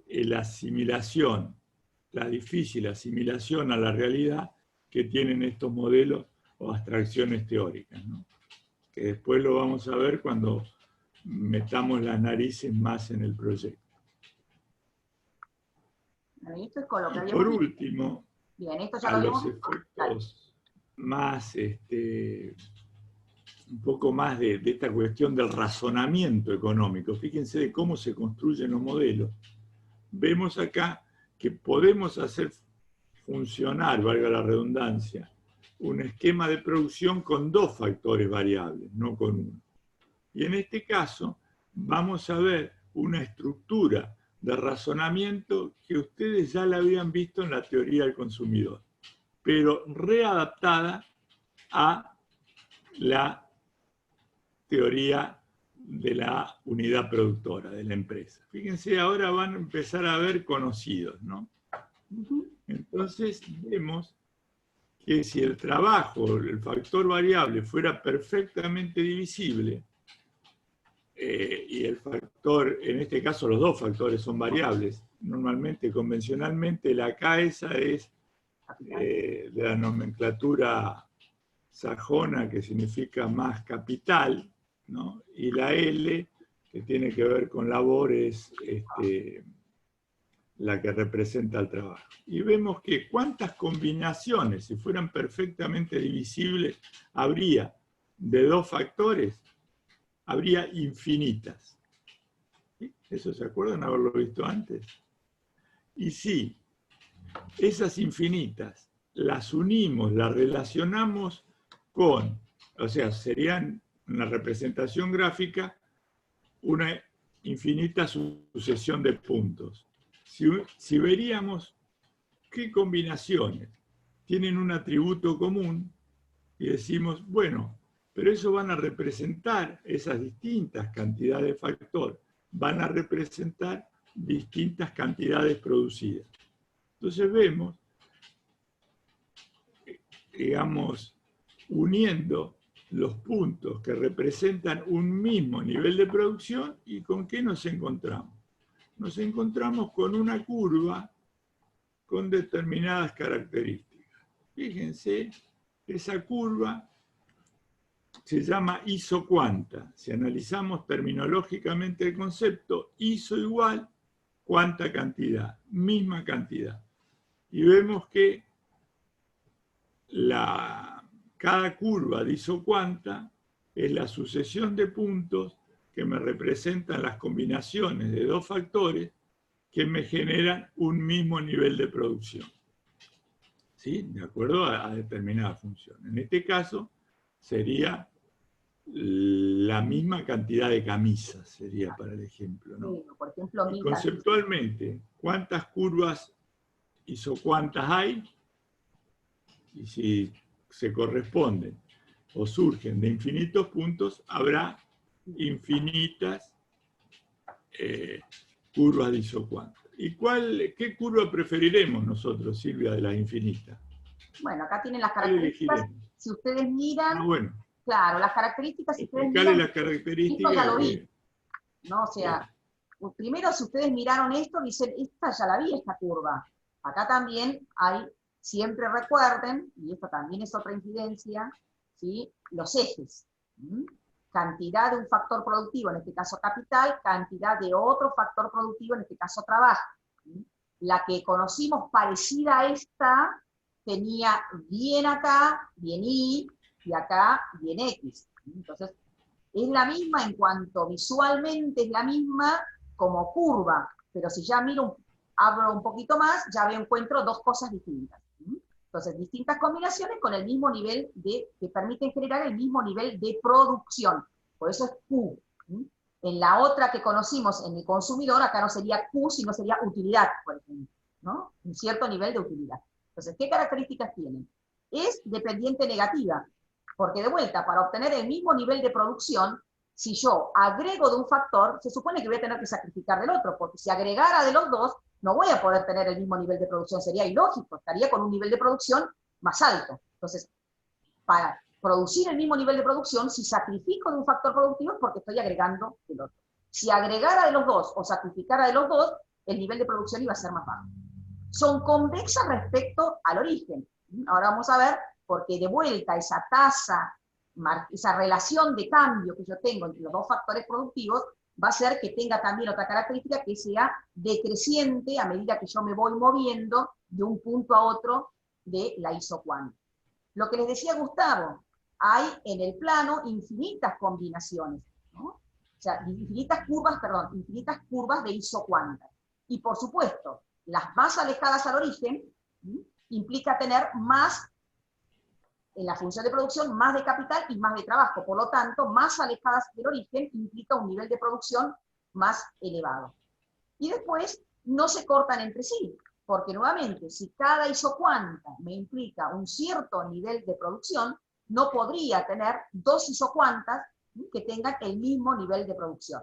la asimilación, la difícil asimilación a la realidad que tienen estos modelos o abstracciones teóricas, ¿no? Que después lo vamos a ver cuando metamos las narices más en el proyecto. Bueno, y esto es con lo que Y habíamos por visto. último, Bien, esto ya a lo los habíamos visto. efectos más, un poco más de esta cuestión del razonamiento económico. Fíjense de cómo se construyen los modelos. Vemos acá que podemos hacer funcionar, valga la redundancia, un esquema de producción con dos factores variables, no con uno. Y en este caso vamos a ver una estructura de razonamiento que ustedes ya la habían visto en la teoría del consumidor, pero readaptada a la teoría de la unidad productora, de la empresa. Fíjense, ahora van a empezar a ver conocidos, ¿no? Entonces vemos que si el trabajo, el factor variable, fuera perfectamente divisible, y el factor, en este caso los dos factores son variables, normalmente, convencionalmente, la K esa es de la nomenclatura sajona, que significa más capital, ¿no? Y la L, que tiene que ver con labor, es la que representa el trabajo. Y vemos que cuántas combinaciones, si fueran perfectamente divisibles, habría de dos factores, habría infinitas. ¿Sí? ¿Eso se acuerdan haberlo visto antes? Y si esas infinitas las unimos, las relacionamos con, o sea, serían una representación gráfica, una infinita sucesión de puntos. Si veríamos qué combinaciones tienen un atributo común y decimos, bueno, pero eso van a representar esas distintas cantidades de factor, van a representar distintas cantidades producidas. Entonces vemos, digamos, uniendo los puntos que representan un mismo nivel de producción, ¿y con qué nos encontramos? Nos encontramos con una curva con determinadas características. Fíjense, esa curva se llama isocuanta. Si analizamos terminológicamente el concepto, iso igual, cuánta cantidad, misma cantidad. Y vemos que cada curva de isocuanta es la sucesión de puntos que me representan las combinaciones de dos factores que me generan un mismo nivel de producción, ¿sí? De acuerdo a determinada función. En este caso sería la misma cantidad de camisas, sería para el ejemplo, ¿no? Sí, por ejemplo, Y conceptualmente, ¿cuántas curvas isocuantas hay? Y si se corresponden o surgen de infinitos puntos, habrá infinitas curvas de isocuanta. ¿Y qué curva preferiremos nosotros, Silvia, de las infinitas? Bueno, acá tienen las ¿Cuál características. elegiremos? Si ustedes miran, Bueno, claro, las características, si ustedes explicarle miran, las esto características. ya lo vi, ¿no? O Bien. sea, primero si ustedes miraron esto, dicen, esta ya la vi, esta curva. Acá también hay, siempre recuerden, y esto también es otra incidencia, ¿sí? Los ejes. Cantidad de un factor productivo, en este caso capital, cantidad de otro factor productivo, en este caso trabajo. La que conocimos parecida a esta, tenía bien acá, bien Y, y acá bien X. Entonces, es la misma en cuanto visualmente es la misma como curva, pero si ya abro un poquito más, ya encuentro dos cosas distintas. Entonces, distintas combinaciones con el mismo nivel que permiten generar el mismo nivel de producción. Por eso es Q. En la otra que conocimos en el consumidor, acá no sería Q, sino sería utilidad, por ejemplo, ¿no? Un cierto nivel de utilidad. Entonces, ¿qué características tienen? Es dependiente negativa, porque de vuelta, para obtener el mismo nivel de producción, si yo agrego de un factor, se supone que voy a tener que sacrificar del otro, porque si agregara de los dos, no voy a poder tener el mismo nivel de producción, sería ilógico, estaría con un nivel de producción más alto. Entonces, para producir el mismo nivel de producción, si sacrifico de un factor productivo es porque estoy agregando del otro. Si agregara de los dos o sacrificara de los dos, el nivel de producción iba a ser más bajo. Son convexas respecto al origen. Ahora vamos a ver, porque de vuelta esa tasa, esa relación de cambio que yo tengo entre los dos factores productivos, va a ser que tenga también otra característica que sea decreciente a medida que yo me voy moviendo de un punto a otro de la isocuanta. Lo que les decía Gustavo, hay en el plano infinitas combinaciones, ¿no? O sea, infinitas curvas de isocuanta. Y por supuesto, las más alejadas al origen, ¿sí?, implica tener más, en la función de producción, más de capital y más de trabajo. Por lo tanto, más alejadas del origen implica un nivel de producción más elevado. Y después, no se cortan entre sí, porque nuevamente, si cada isocuanta me implica un cierto nivel de producción, no podría tener dos isocuantas que tengan el mismo nivel de producción.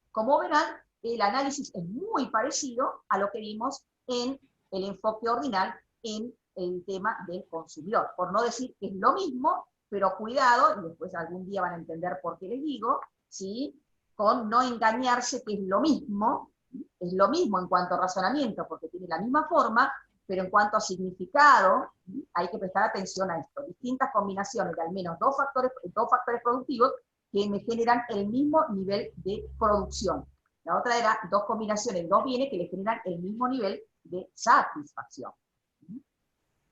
Como verán, el análisis es muy parecido a lo que vimos en el enfoque ordinal en el tema del consumidor. Por no decir que es lo mismo, pero cuidado, y después algún día van a entender por qué les digo, ¿sí?, con no engañarse que es lo mismo en cuanto a razonamiento, porque tiene la misma forma, pero en cuanto a significado, hay que prestar atención a esto. Distintas combinaciones de al menos dos factores productivos que me generan el mismo nivel de producción. La otra era dos combinaciones, dos bienes que le generan el mismo nivel de satisfacción.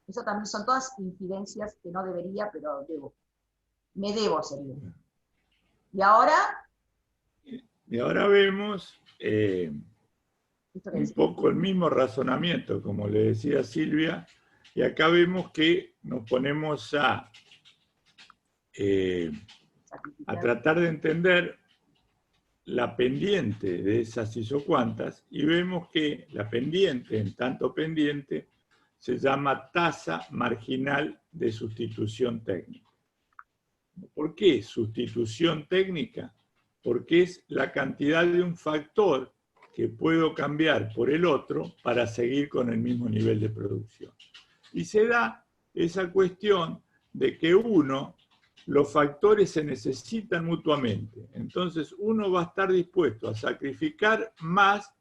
Eso también son todas incidencias que no debería, pero debo. Me debo servir. Y ahora vemos un poco el mismo razonamiento, como le decía Silvia, y acá vemos que nos ponemos a tratar de entender la pendiente de esas isocuantas, y vemos que la pendiente, en tanto pendiente, se llama tasa marginal de sustitución técnica. ¿Por qué sustitución técnica? Porque es la cantidad de un factor que puedo cambiar por el otro para seguir con el mismo nivel de producción. Y se da esa cuestión de que los factores se necesitan mutuamente. Entonces uno va a estar dispuesto a sacrificar más,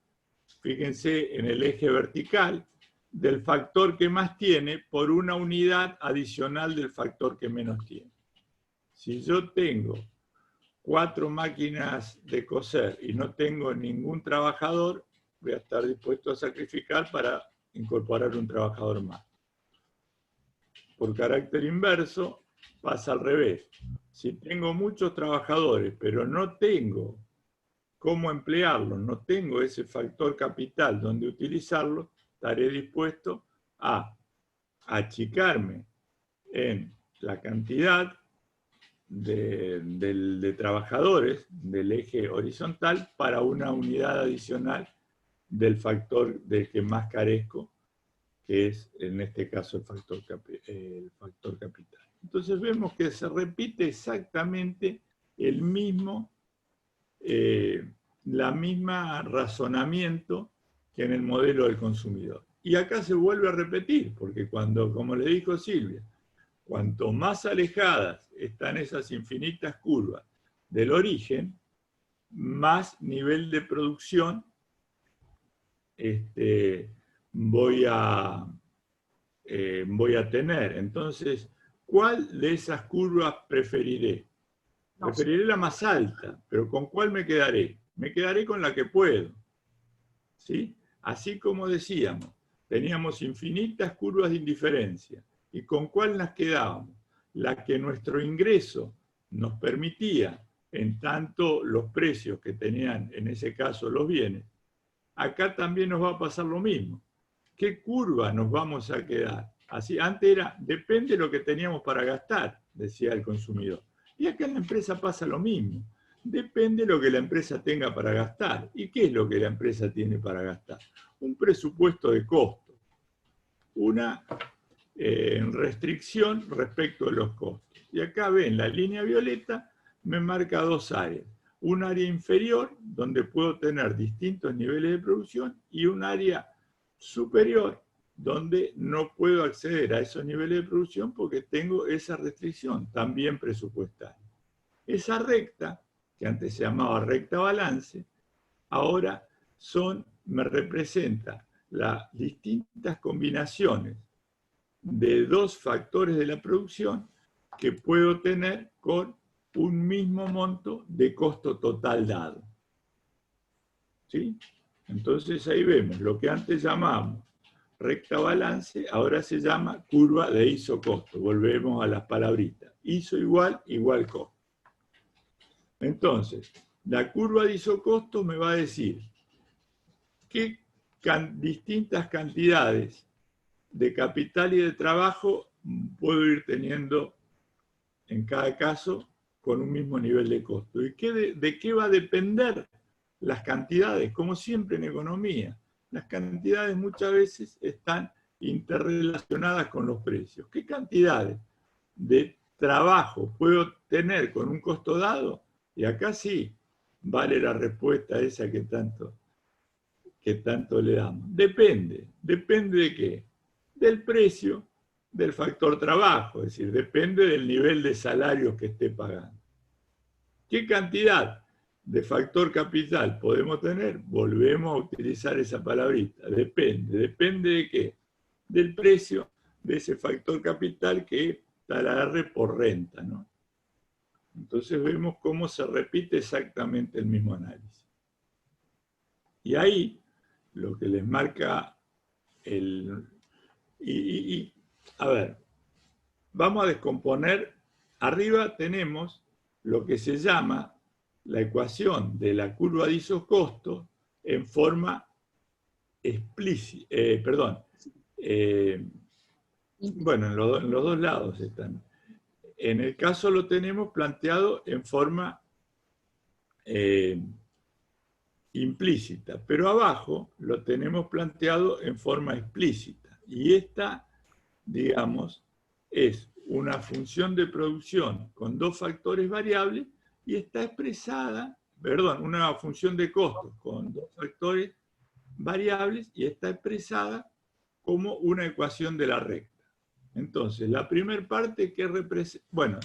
fíjense en el eje vertical, del factor que más tiene por una unidad adicional del factor que menos tiene. Si yo tengo 4 máquinas de coser y no tengo ningún trabajador, voy a estar dispuesto a sacrificar para incorporar un trabajador más. Por carácter inverso, pasa al revés. Si tengo muchos trabajadores, pero no tengo cómo emplearlos, no tengo ese factor capital donde utilizarlo, estaré dispuesto a achicarme en la cantidad de trabajadores del eje horizontal para una unidad adicional del factor del que más carezco, que es en este caso el factor capital. Entonces vemos que se repite exactamente la misma razonamiento que en el modelo del consumidor. Y acá se vuelve a repetir, porque como le dijo Silvia, cuanto más alejadas están esas infinitas curvas del origen, más nivel de producción voy a tener. Entonces, ¿cuál de esas curvas preferiré? Preferiré la más alta, pero ¿con cuál me quedaré? Me quedaré con la que puedo, ¿sí? Así como decíamos, teníamos infinitas curvas de indiferencia. ¿Y con cuál nos quedábamos? La que nuestro ingreso nos permitía, en tanto los precios que tenían en ese caso los bienes. Acá también nos va a pasar lo mismo. ¿Qué curva nos vamos a quedar? Así, antes era, depende de lo que teníamos para gastar, decía el consumidor. Y acá en la empresa pasa lo mismo. Depende de lo que la empresa tenga para gastar. ¿Y qué es lo que la empresa tiene para gastar? Un presupuesto de costo. Una restricción respecto de los costos. Y acá ven, la línea violeta me marca dos áreas. Un área inferior, donde puedo tener distintos niveles de producción, y un área superior, donde no puedo acceder a esos niveles de producción porque tengo esa restricción, también presupuestaria. Esa recta, que antes se llamaba recta balance, ahora me representa las distintas combinaciones de dos factores de la producción que puedo tener con un mismo monto de costo total dado. ¿sí? Entonces ahí vemos lo que antes llamábamos recta balance, ahora se llama curva de ISO-costo. Volvemos a las palabritas. ISO igual costo. Entonces, la curva de ISO-costo me va a decir qué distintas cantidades de capital y de trabajo puedo ir teniendo en cada caso con un mismo nivel de costo. ¿Y de qué va a depender las cantidades? Como siempre en economía, las cantidades muchas veces están interrelacionadas con los precios. ¿Qué cantidades de trabajo puedo tener con un costo dado? Y acá sí vale la respuesta esa que tanto le damos. Depende de qué, del precio, del factor trabajo, es decir, depende del nivel de salarios que esté pagando. ¿Qué cantidad de factor capital podemos tener? Volvemos a utilizar esa palabrita, depende de qué, del precio de ese factor capital que talarre por renta, ¿no? Entonces vemos cómo se repite exactamente el mismo análisis. Y ahí lo que les marca a ver, vamos a descomponer. Arriba tenemos lo que se llama la ecuación de la curva de ISO-costo en forma explícita, bueno, en los dos lados están. En el caso lo tenemos planteado en forma implícita, pero abajo lo tenemos planteado en forma explícita. Y esta, digamos, es una función de producción con dos factores variables y está expresada, una función de costos con dos factores variables y está expresada como una ecuación de la recta. Entonces, la primera parte que representa, bueno,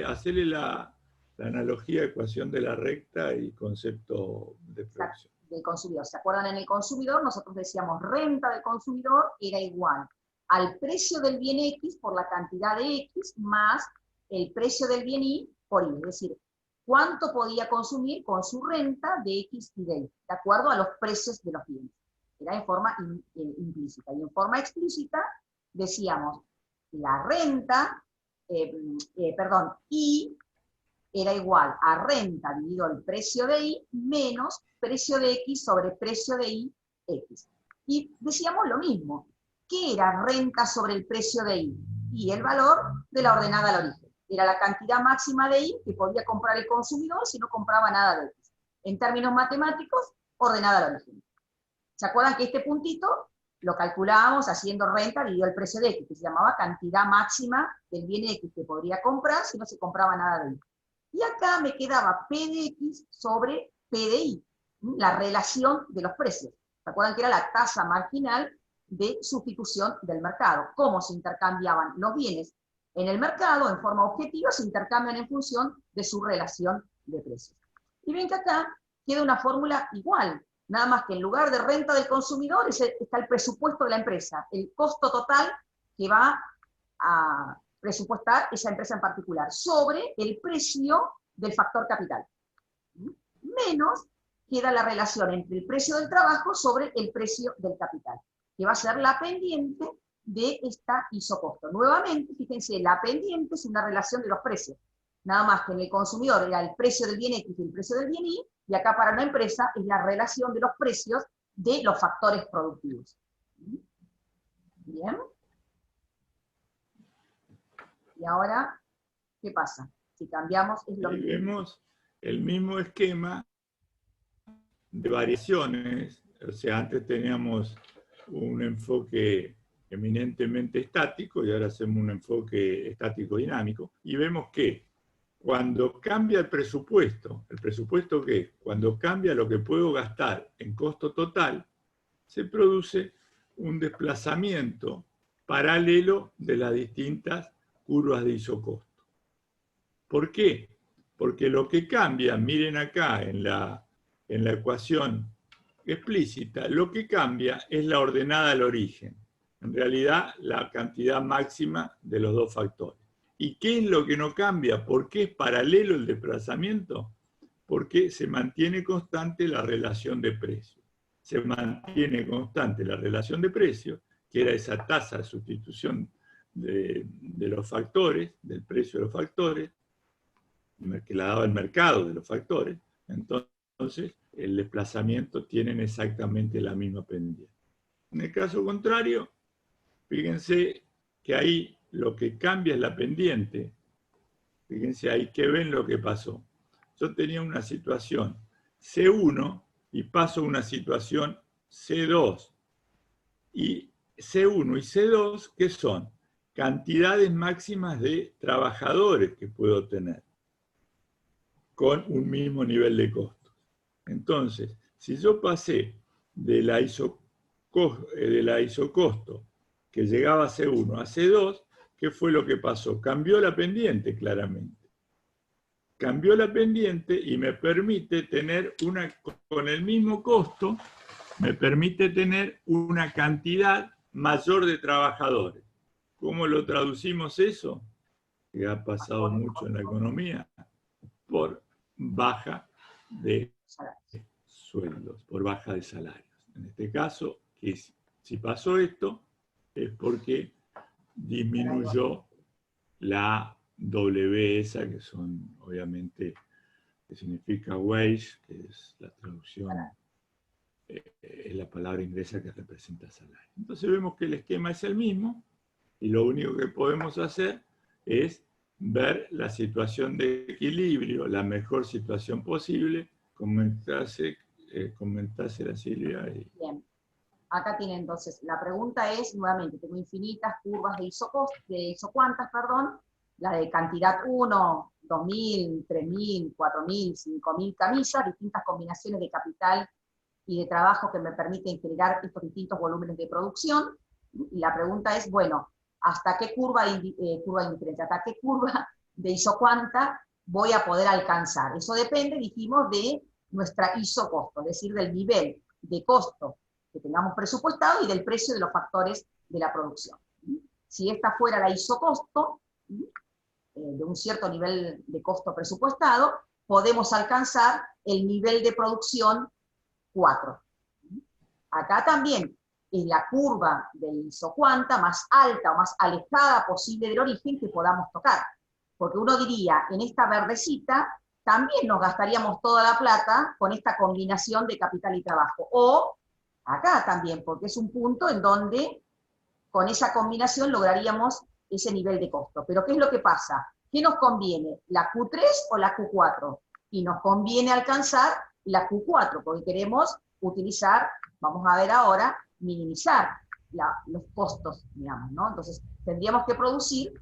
hacerle la analogía, ecuación de la recta y concepto de producción. Del consumidor. ¿Se acuerdan? En el consumidor nosotros decíamos renta del consumidor era igual al precio del bien X por la cantidad de X más el precio del bien Y por Y. Es decir, cuánto podía consumir con su renta de X y de Y, de acuerdo a los precios de los bienes. Era en forma implícita. Y en forma explícita decíamos la renta, Y era igual a renta dividido el precio de Y menos precio de X sobre precio de Y, X. Y decíamos lo mismo. ¿Qué era renta sobre el precio de Y? Y el valor de la ordenada al origen. Era la cantidad máxima de Y que podía comprar el consumidor si no compraba nada de X. En términos matemáticos, ordenada al origen. ¿Se acuerdan que este puntito lo calculábamos haciendo renta dividido el precio de X, que se llamaba cantidad máxima del bien X que podría comprar si no se compraba nada de Y? Y acá me quedaba P de X sobre P de Y, la relación de los precios. ¿Se acuerdan que era la tasa marginal de sustitución del mercado? Cómo se intercambiaban los bienes en el mercado en forma objetiva, se intercambian en función de su relación de precios. Y ven que acá queda una fórmula igual, nada más que en lugar de renta del consumidor está el presupuesto de la empresa, el costo total que va a presupuestar esa empresa en particular, sobre el precio del factor capital. Menos queda la relación entre el precio del trabajo sobre el precio del capital, que va a ser la pendiente de esta ISO-costo. Nuevamente, fíjense, la pendiente es una relación de los precios. Nada más que en el consumidor era el precio del bien X y el precio del bien Y, y acá para una empresa es la relación de los precios de los factores productivos. Bien. Y ahora, ¿qué pasa? Si cambiamos, es lo mismo. Vemos el mismo esquema de variaciones. O sea, antes teníamos un enfoque eminentemente estático y ahora hacemos un enfoque estático-dinámico. Y vemos que cuando cambia el presupuesto ¿qué es? Cuando cambia lo que puedo gastar en costo total, se produce un desplazamiento paralelo de las distintas curvas de ISO-costo. ¿Por qué? Porque lo que cambia, miren acá en la ecuación explícita, lo que cambia es la ordenada al origen. En realidad, la cantidad máxima de los dos factores. ¿Y qué es lo que no cambia? ¿Por qué es paralelo el desplazamiento? porque se mantiene constante la relación de precios. Se mantiene constante la relación de precios, que era esa tasa de sustitución de los factores, del precio de los factores, que la daba el mercado de los factores. Entonces, el desplazamiento tienen exactamente la misma pendiente. En el caso contrario, fíjense que ahí lo que cambia es la pendiente. Fíjense ahí que ven lo que pasó. Yo tenía una situación C1 y paso a una situación C2. Y C1 y C2, ¿qué son? Cantidades máximas de trabajadores que puedo tener con un mismo nivel de costos. Entonces, si yo pasé de la isocosto que llegaba a C1 a C2, ¿qué fue lo que pasó? Cambió la pendiente claramente. Cambió la pendiente y me permite tener con el mismo costo, me permite tener una cantidad mayor de trabajadores. ¿Cómo lo traducimos eso? Que ha pasado mucho en la economía, por baja de sueldos, por baja de salarios. En este caso, si pasó esto, es porque disminuyó la W esa, que son obviamente, que significa wage, que es la traducción, es la palabra inglesa que representa salario. Entonces vemos que el esquema es el mismo y lo único que podemos hacer es ver la situación de equilibrio, la mejor situación posible, comentársela Silvia. Bien. Acá tienen entonces, la pregunta es, nuevamente, tengo infinitas curvas de isocuantas, la de cantidad 1, 2.000, 3.000, 4.000, 5.000 camisas, distintas combinaciones de capital y de trabajo que me permiten generar estos distintos volúmenes de producción. Y la pregunta es, bueno, ¿hasta qué curva hasta qué curva de isocuanta voy a poder alcanzar? Eso depende, dijimos, de nuestra isocosto, es decir, del nivel de costo que tengamos presupuestado y del precio de los factores de la producción. Si esta fuera la isocosto, de un cierto nivel de costo presupuestado, podemos alcanzar el nivel de producción 4. Acá también es la curva de isocuanta más alta o más alejada posible del origen que podamos tocar. Porque uno diría, en esta verdecita, también nos gastaríamos toda la plata con esta combinación de capital y trabajo. O acá también, porque es un punto en donde con esa combinación lograríamos ese nivel de costo. Pero ¿qué es lo que pasa? ¿Qué nos conviene? ¿La Q3 o la Q4? Y nos conviene alcanzar la Q4, porque queremos utilizar, vamos a ver ahora, minimizar los costos, digamos, ¿no? Entonces, tendríamos que producir,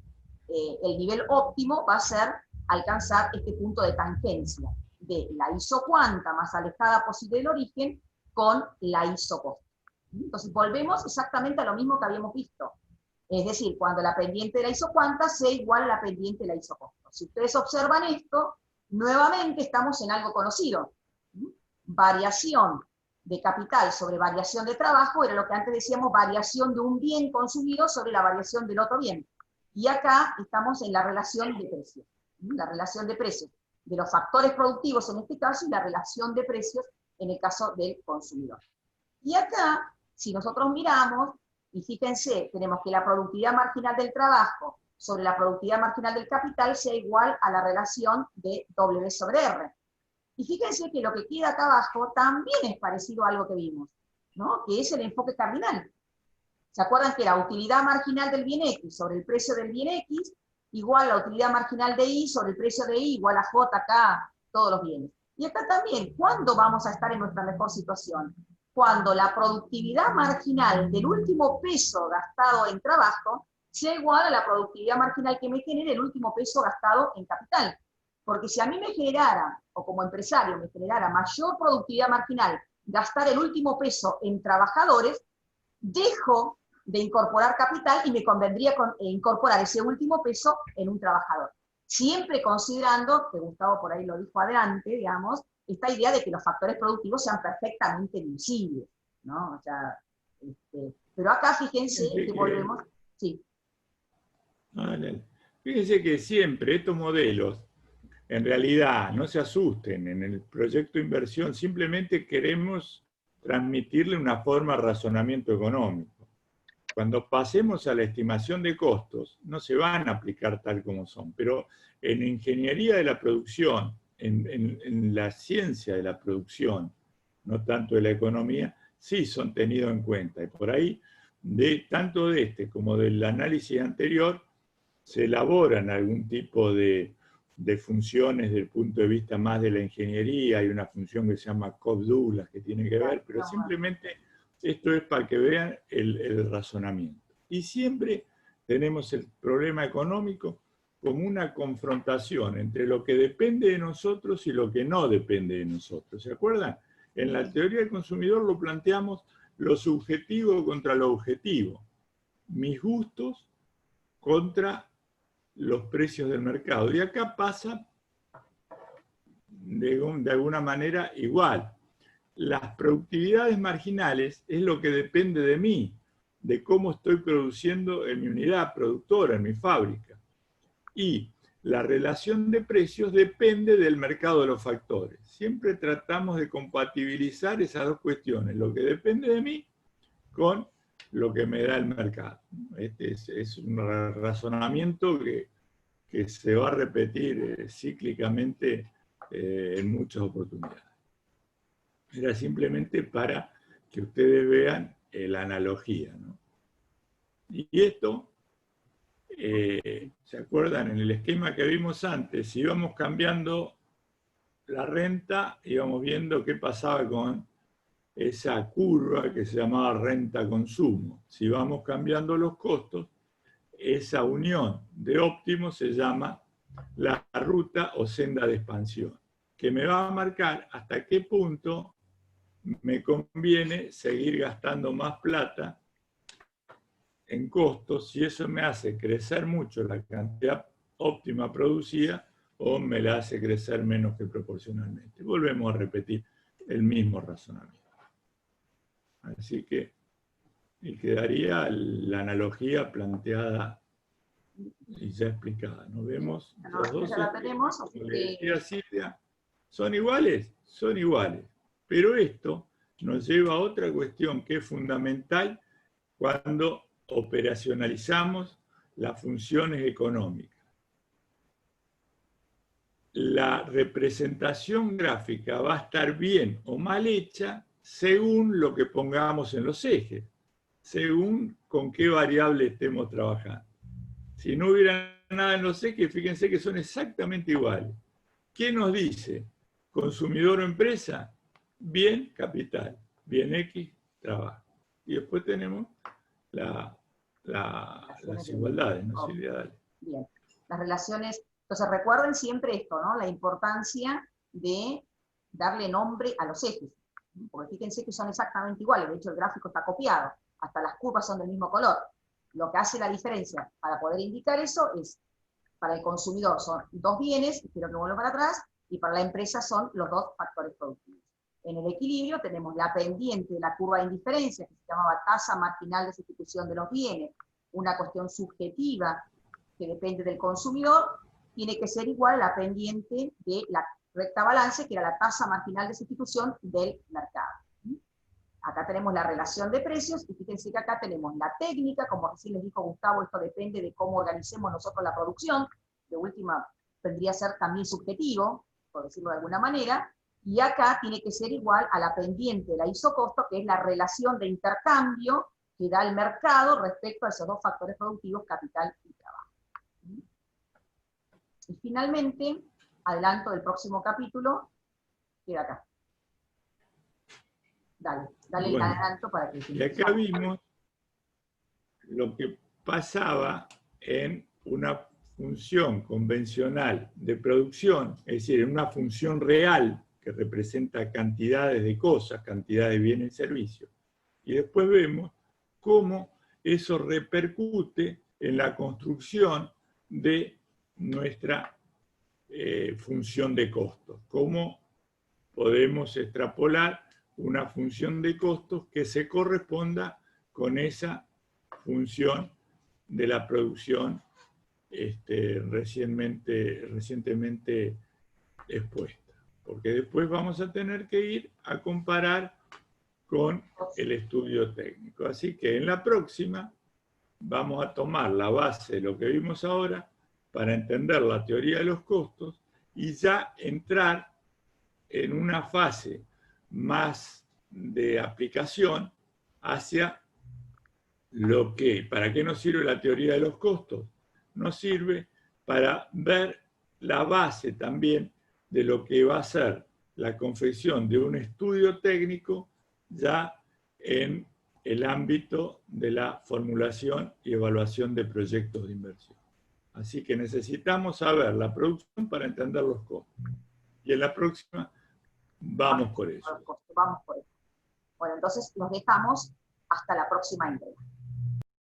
el nivel óptimo va a ser alcanzar este punto de tangencia de la isocuanta más alejada posible del origen con la isocosto. Entonces, volvemos exactamente a lo mismo que habíamos visto. Es decir, cuando la pendiente de la isocuanta sea igual a la pendiente de la isocosto. Si ustedes observan esto, nuevamente estamos en algo conocido. Variación de capital sobre variación de trabajo era lo que antes decíamos variación de un bien consumido sobre la variación del otro bien. Y acá estamos en la relación de precios. La relación de precios de los factores productivos en este caso y la relación de precios en el caso del consumidor. Y acá, si nosotros miramos, y fíjense, tenemos que la productividad marginal del trabajo sobre la productividad marginal del capital sea igual a la relación de W sobre R. Y fíjense que lo que queda acá abajo también es parecido a algo que vimos, ¿no? Que es el enfoque cardinal. ¿Se acuerdan que la utilidad marginal del bien X sobre el precio del bien X igual a la utilidad marginal de Y sobre el precio de Y igual a J acá, todos los bienes? Y acá también, ¿cuándo vamos a estar en nuestra mejor situación? Cuando la productividad marginal del último peso gastado en trabajo sea igual a la productividad marginal que me genere el último peso gastado en capital. Porque si a mí me generara, o como empresario me generara mayor productividad marginal gastar el último peso en trabajadores, dejo de incorporar capital y me convendría incorporar ese último peso en un trabajador. Siempre considerando, que Gustavo por ahí lo dijo adelante, digamos, esta idea de que los factores productivos sean perfectamente divisibles, ¿no? O sea, pero acá fíjense que volvemos, sí. Fíjense que siempre estos modelos en realidad, no se asusten, en el proyecto de inversión simplemente queremos transmitirle una forma de razonamiento económico. Cuando pasemos a la estimación de costos, no se van a aplicar tal como son, pero en ingeniería de la producción, en la ciencia de la producción, no tanto de la economía, sí son tenidos en cuenta. Y por ahí, tanto de este como del análisis anterior, se elaboran algún tipo de funciones desde el punto de vista más de la ingeniería. Hay una función que se llama Cobb-Douglas que tiene que ver, pero simplemente esto es para que vean el razonamiento. Y siempre tenemos el problema económico como una confrontación entre lo que depende de nosotros y lo que no depende de nosotros. ¿Se acuerdan? En la teoría del consumidor lo planteamos lo subjetivo contra lo objetivo. Mis gustos contra los precios del mercado. Y acá pasa de alguna manera igual. Las productividades marginales es lo que depende de mí, de cómo estoy produciendo en mi unidad productora, en mi fábrica. Y la relación de precios depende del mercado de los factores. Siempre tratamos de compatibilizar esas dos cuestiones, lo que depende de mí con lo que me da el mercado. Este es un razonamiento que se va a repetir cíclicamente en muchas oportunidades. Era simplemente para que ustedes vean la analogía, ¿no? Y esto, ¿se acuerdan? En el esquema que vimos antes, si íbamos cambiando la renta, íbamos viendo qué pasaba con esa curva que se llamaba renta-consumo. Si vamos cambiando los costos, esa unión de óptimos se llama la ruta o senda de expansión, que me va a marcar hasta qué punto me conviene seguir gastando más plata en costos, si eso me hace crecer mucho la cantidad óptima producida o me la hace crecer menos que proporcionalmente. Volvemos a repetir el mismo razonamiento. Así que y quedaría la analogía planteada y ya explicada. Nos vemos. Los dos tenemos, como le decía Silvia, ¿son iguales? Son iguales. Pero esto nos lleva a otra cuestión que es fundamental cuando operacionalizamos las funciones económicas. La representación gráfica va a estar bien o mal hecha según lo que pongamos en los ejes, según con qué variable estemos trabajando. Si no hubiera nada en los ejes, fíjense que son exactamente iguales. ¿Qué nos dice? Consumidor o empresa, bien capital, bien X, trabajo. Y después tenemos las igualdades, ¿no, Silvia? Dale. Bien, las relaciones. Entonces recuerden siempre esto, ¿no? La importancia de darle nombre a los ejes. Porque fíjense que son exactamente iguales, de hecho el gráfico está copiado, hasta las curvas son del mismo color. Lo que hace la diferencia para poder indicar eso es, para el consumidor son dos bienes, espero que vuelva para atrás, y para la empresa son los dos factores productivos. En el equilibrio tenemos la pendiente de la curva de indiferencia, que se llamaba tasa marginal de sustitución de los bienes, una cuestión subjetiva que depende del consumidor, tiene que ser igual a la pendiente de la recta balance, que era la tasa marginal de sustitución del mercado. Acá tenemos la relación de precios, y fíjense que acá tenemos la técnica, como recién les dijo Gustavo, esto depende de cómo organicemos nosotros la producción, de última tendría que ser también subjetivo, por decirlo de alguna manera, y acá tiene que ser igual a la pendiente de la isocosto, que es la relación de intercambio que da el mercado respecto a esos dos factores productivos, capital y trabajo. Y finalmente, adelanto del próximo capítulo, queda acá. Dale bueno, el adelanto para que... Y acá vimos lo que pasaba en una función convencional de producción, es decir, en una función real que representa cantidades de cosas, cantidades de bienes y servicios. Y después vemos cómo eso repercute en la construcción de nuestra función de costos. Cómo podemos extrapolar una función de costos que se corresponda con esa función de la producción recientemente expuesta, porque después vamos a tener que ir a comparar con el estudio técnico. Así que en la próxima vamos a tomar la base de lo que vimos ahora para entender la teoría de los costos y ya entrar en una fase más de aplicación hacia lo que, ¿para qué nos sirve la teoría de los costos? Nos sirve para ver la base también de lo que va a ser la confección de un estudio técnico ya en el ámbito de la formulación y evaluación de proyectos de inversión. Así que necesitamos saber la producción para entender los costos. Y en la próxima vamos por eso. Vamos por eso. Bueno, entonces los dejamos hasta la próxima entrega.